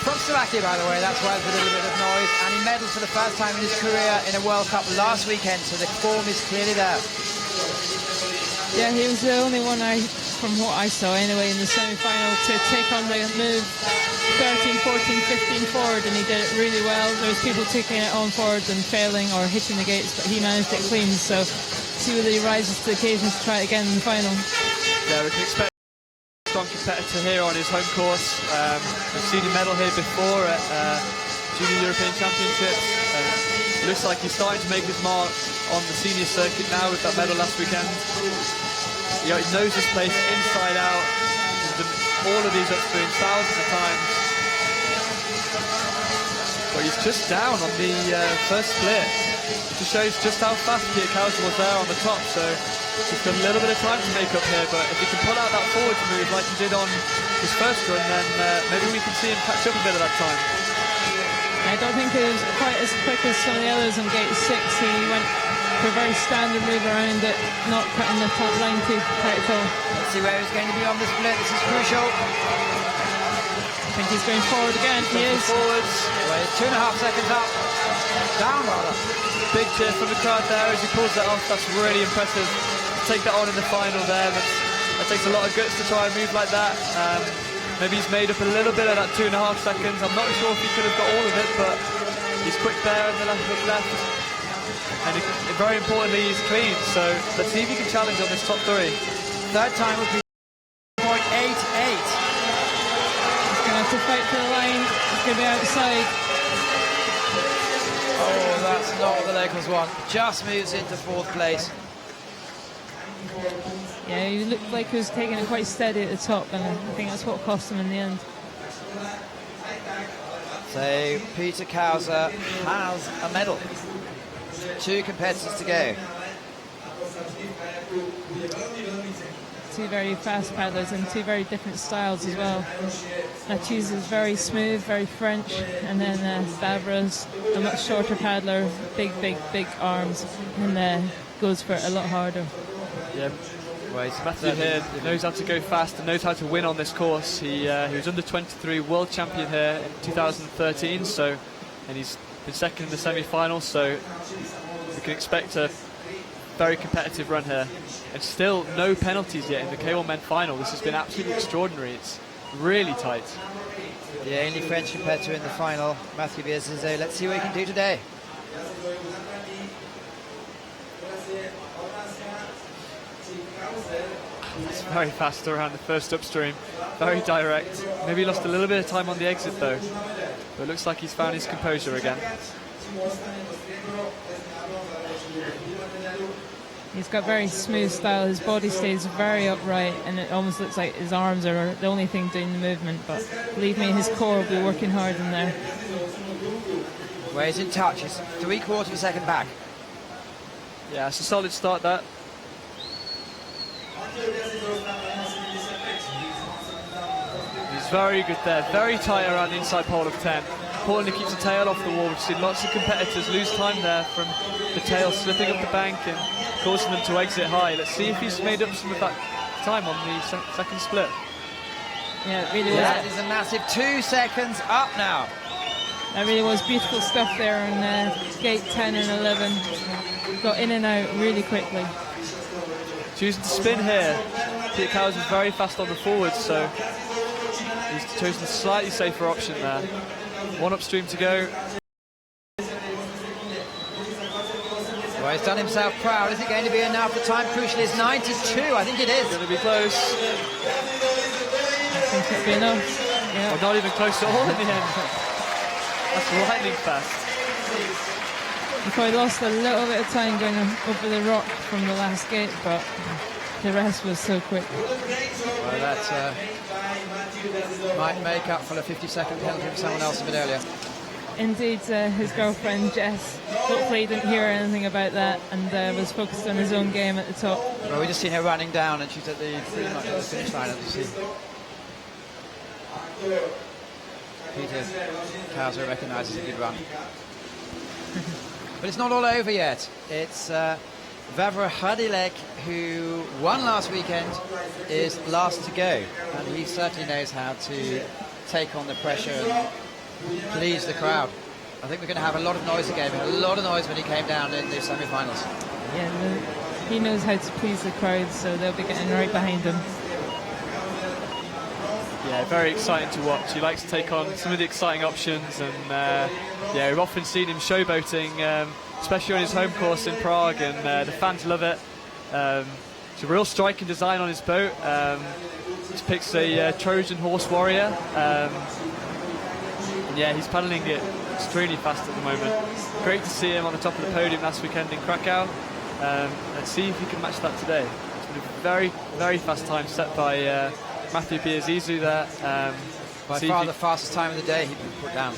From Slovakia, by the way, that's why there's a little bit of noise. And he medalled for the first time in his career in a World Cup last weekend, so the form is clearly there. Yeah, he was the only one, from what I saw anyway, in the semi-final to take on the move 13, 14, 15 forward, and he did it really well. There was people taking it on forward and failing or hitting the gates, but he managed it clean. So see whether he rises to the occasion to try it again in the final. Yeah, we can expect a strong competitor here on his home course. We've seen him medal here before at Junior European Championships. It looks like he's starting to make his mark on the senior circuit now with that medal last weekend. He knows his place inside out. He's done all of these upstreams thousands of times. But he's just down on the first split. It just shows just how fast Peter Kauser was there on the top. So he's got a little bit of time to make up here. But if he can pull out that forward move like he did on his first run, then maybe we can see him catch up a bit of that time. I don't think it was quite as quick as some of the others on gate 6. He went for a very standard move around it, not cutting the top line too tight at all. Let's see where he's going to be on the split. This is crucial. I think he's going forward again. He is. Forwards. Well, he's 2.5 seconds up. Down, rather. Big cheer from the crowd there as he pulls that off. That's really impressive. Take that on in the final there. That takes a lot of guts to try and move like that. Maybe he's made up a little bit of that 2.5 seconds. I'm not sure if he could have got all of it, but he's quick there in the left. And very importantly, he's clean. So let's see if he can challenge on this top 3. Third time would be 0.88. He's going to have to fight for the line. He's going to be outside. Oh, that's not what the Lakers want. Just moves into 4th place. Yeah, he looked like he was taking it quite steady at the top, and I think that's what cost him in the end. So Peter Kauser has a medal. 2 competitors to go. 2 very fast paddlers and 2 very different styles as well. Mathieu's is very smooth, very French, and then Stavros, a much shorter paddler, big arms, and goes for it a lot harder. Yeah. Well, Mathieu here knows how to go fast and knows how to win on this course. He was under 23 world champion here in 2013, and he's been second in the semi-final, so we can expect a very competitive run here. And still no penalties yet in the K1 men final. This has been absolutely extraordinary. It's really tight. The only French competitor in the final, Mathieu Bierzizet. Let's see what he can do today. It's very fast around the first upstream, very direct. Maybe he lost a little bit of time on the exit though, but it looks like he's found his composure again. He's got very smooth style. His body stays very upright, and it almost looks like his arms are the only thing doing the movement. But believe me, his core will be working hard in there. Well, he's in touch. He's 3/4 of a second back. Yeah, it's a solid start that. He's very good there, very tight around the inside pole of 10. Important he keeps the tail off the wall. We've seen lots of competitors lose time there from the tail slipping up the bank and causing them to exit high. Let's see if he's made up some of that time on the second split. Yeah, it really was. That is a massive 2 seconds up now. That really was beautiful stuff there on gate 10 and 11. Got in and out really quickly. Choosing to spin here. Peter Kauser is very fast on the forwards, so he's chosen a slightly safer option there. 1 upstream to go. Well, he's done himself proud. Is it going to be enough? The time crucial is 92. I think it is. Going to be close. I think it'll be enough. Yeah. Or not even close at all in the end. That's lightning fast. He probably lost a little bit of time going over the rock from the last gate, but the rest was so quick. Well, that might make up for the 50-second penalty from someone else a bit earlier. Indeed, his girlfriend Jess hopefully didn't hear anything about that and was focused on his own game at the top. Well, we just seen her running down, and she's at pretty much at the finish line, as you see. Peter Kauser recognises a good run. But it's not all over yet. It's Vavra Hadilek, who won last weekend, is last to go. And he certainly knows how to take on the pressure and please the crowd. I think we're going to have a lot of noise again. We had a lot of noise when he came down in the semi-finals. Yeah, he knows how to please the crowd, so they'll be getting right behind him. Yeah, very exciting to watch. He likes to take on some of the exciting options, and yeah, we've often seen him showboating, especially on his home course in Prague, and the fans love it. It's a real striking design on his boat. Just picks a Trojan Horse Warrior. And yeah, he's paddling it extremely fast at the moment. Great to see him on the top of the podium last weekend in Krakow. And see if he can match that today. It's been a very, very fast time set by Matthew Biazizu there. By far the fastest time of the day he put down.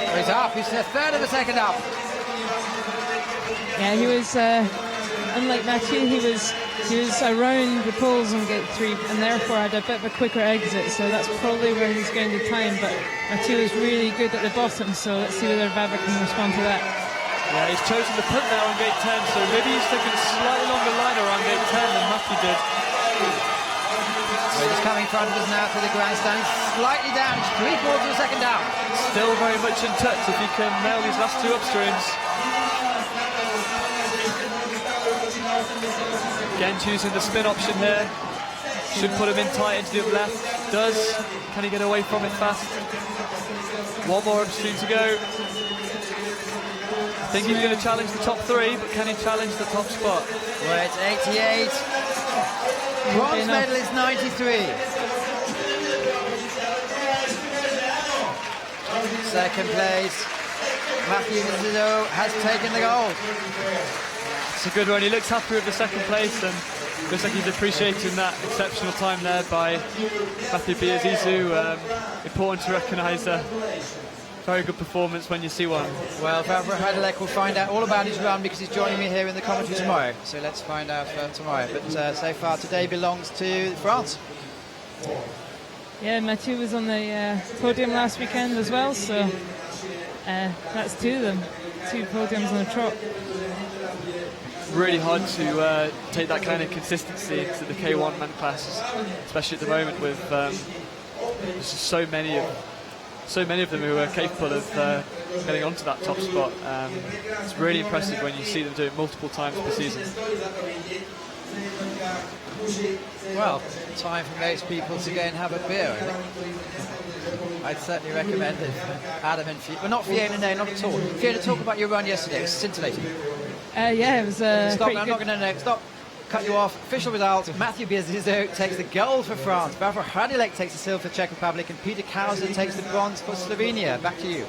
Oh, he's up. He's a third of a second up. Yeah, he was unlike Mathieu. He was around the poles on gate 3, and therefore had a bit of a quicker exit. So that's probably where he's gained the time. But Mathieu is really good at the bottom. So let's see whether Vavra can respond to that. Yeah, he's chosen to punt now on gate 10, so maybe he's taken a slightly longer line around gate 10 than Matthew did. Well, he's coming in front of us now through the grandstand. He's slightly down. He's 3/4 of a second down. Still very much in touch if he can nail these last two upstreams. Again, choosing the spin option here. Should put him in tight into the left. Does. Can he get away from it fast? One more upstream to go. I think he's going to challenge the top 3, but can he challenge the top spot? Well, it's 88. Bronze medal is 93. Second place, Matthew Biazizu has taken the gold. It's a good run. He looks happy with the second place, and looks like he's appreciating that exceptional time there by Matthew Biazizu. Important to recognise a very good performance when you see one. Well, Vavra Hadilek will find out all about his run because he's joining me here in the commentary tomorrow. So let's find out tomorrow. But so far today belongs to France. Yeah, Mathieu was on the podium last weekend as well, so that's two of them. 2 podiums on the trot. Really hard to take that kind of consistency into the K1 men classes, especially at the moment with there's just so many of them who are capable of getting onto that top spot. It's really impressive when you see them do it multiple times per season. Well, time for most people to go and have a beer, I think. I'd certainly recommend it. Adam and Fiona, well, not Fiona, no, not at all. Fiona, talk about your run yesterday. It was scintillating. Yeah, it was Stop, pretty I'm good. not going to stop. Cut you off. Official results. Matthew Biazizu takes the gold for France. Vavra Hadilek takes the silver for Czech Republic, and Peter Kauser takes the bronze for Slovenia. Back to you.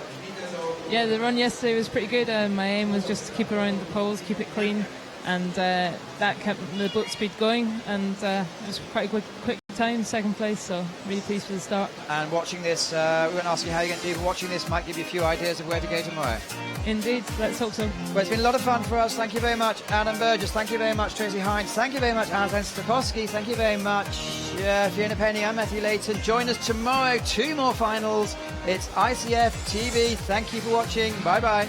Yeah, the run yesterday was pretty good. My aim was just to keep around the poles, keep it clean, and that kept the boat speed going, and it was quite a quick time, second place, so really pleased with the start. And watching this, we won't ask you how you're going to do, but watching this might give you a few ideas of where to go tomorrow. Indeed, let's hope so. Well, it's been a lot of fun for us. Thank you very much, Adam Burgess. Thank you very much, Tracy Hines. Thank you very much, Alexander Stokowski. Thank you very much, Fiona Penny. I'm Matthew Layton. Join us tomorrow. 2 more finals. It's ICF TV. Thank you for watching. Bye-bye.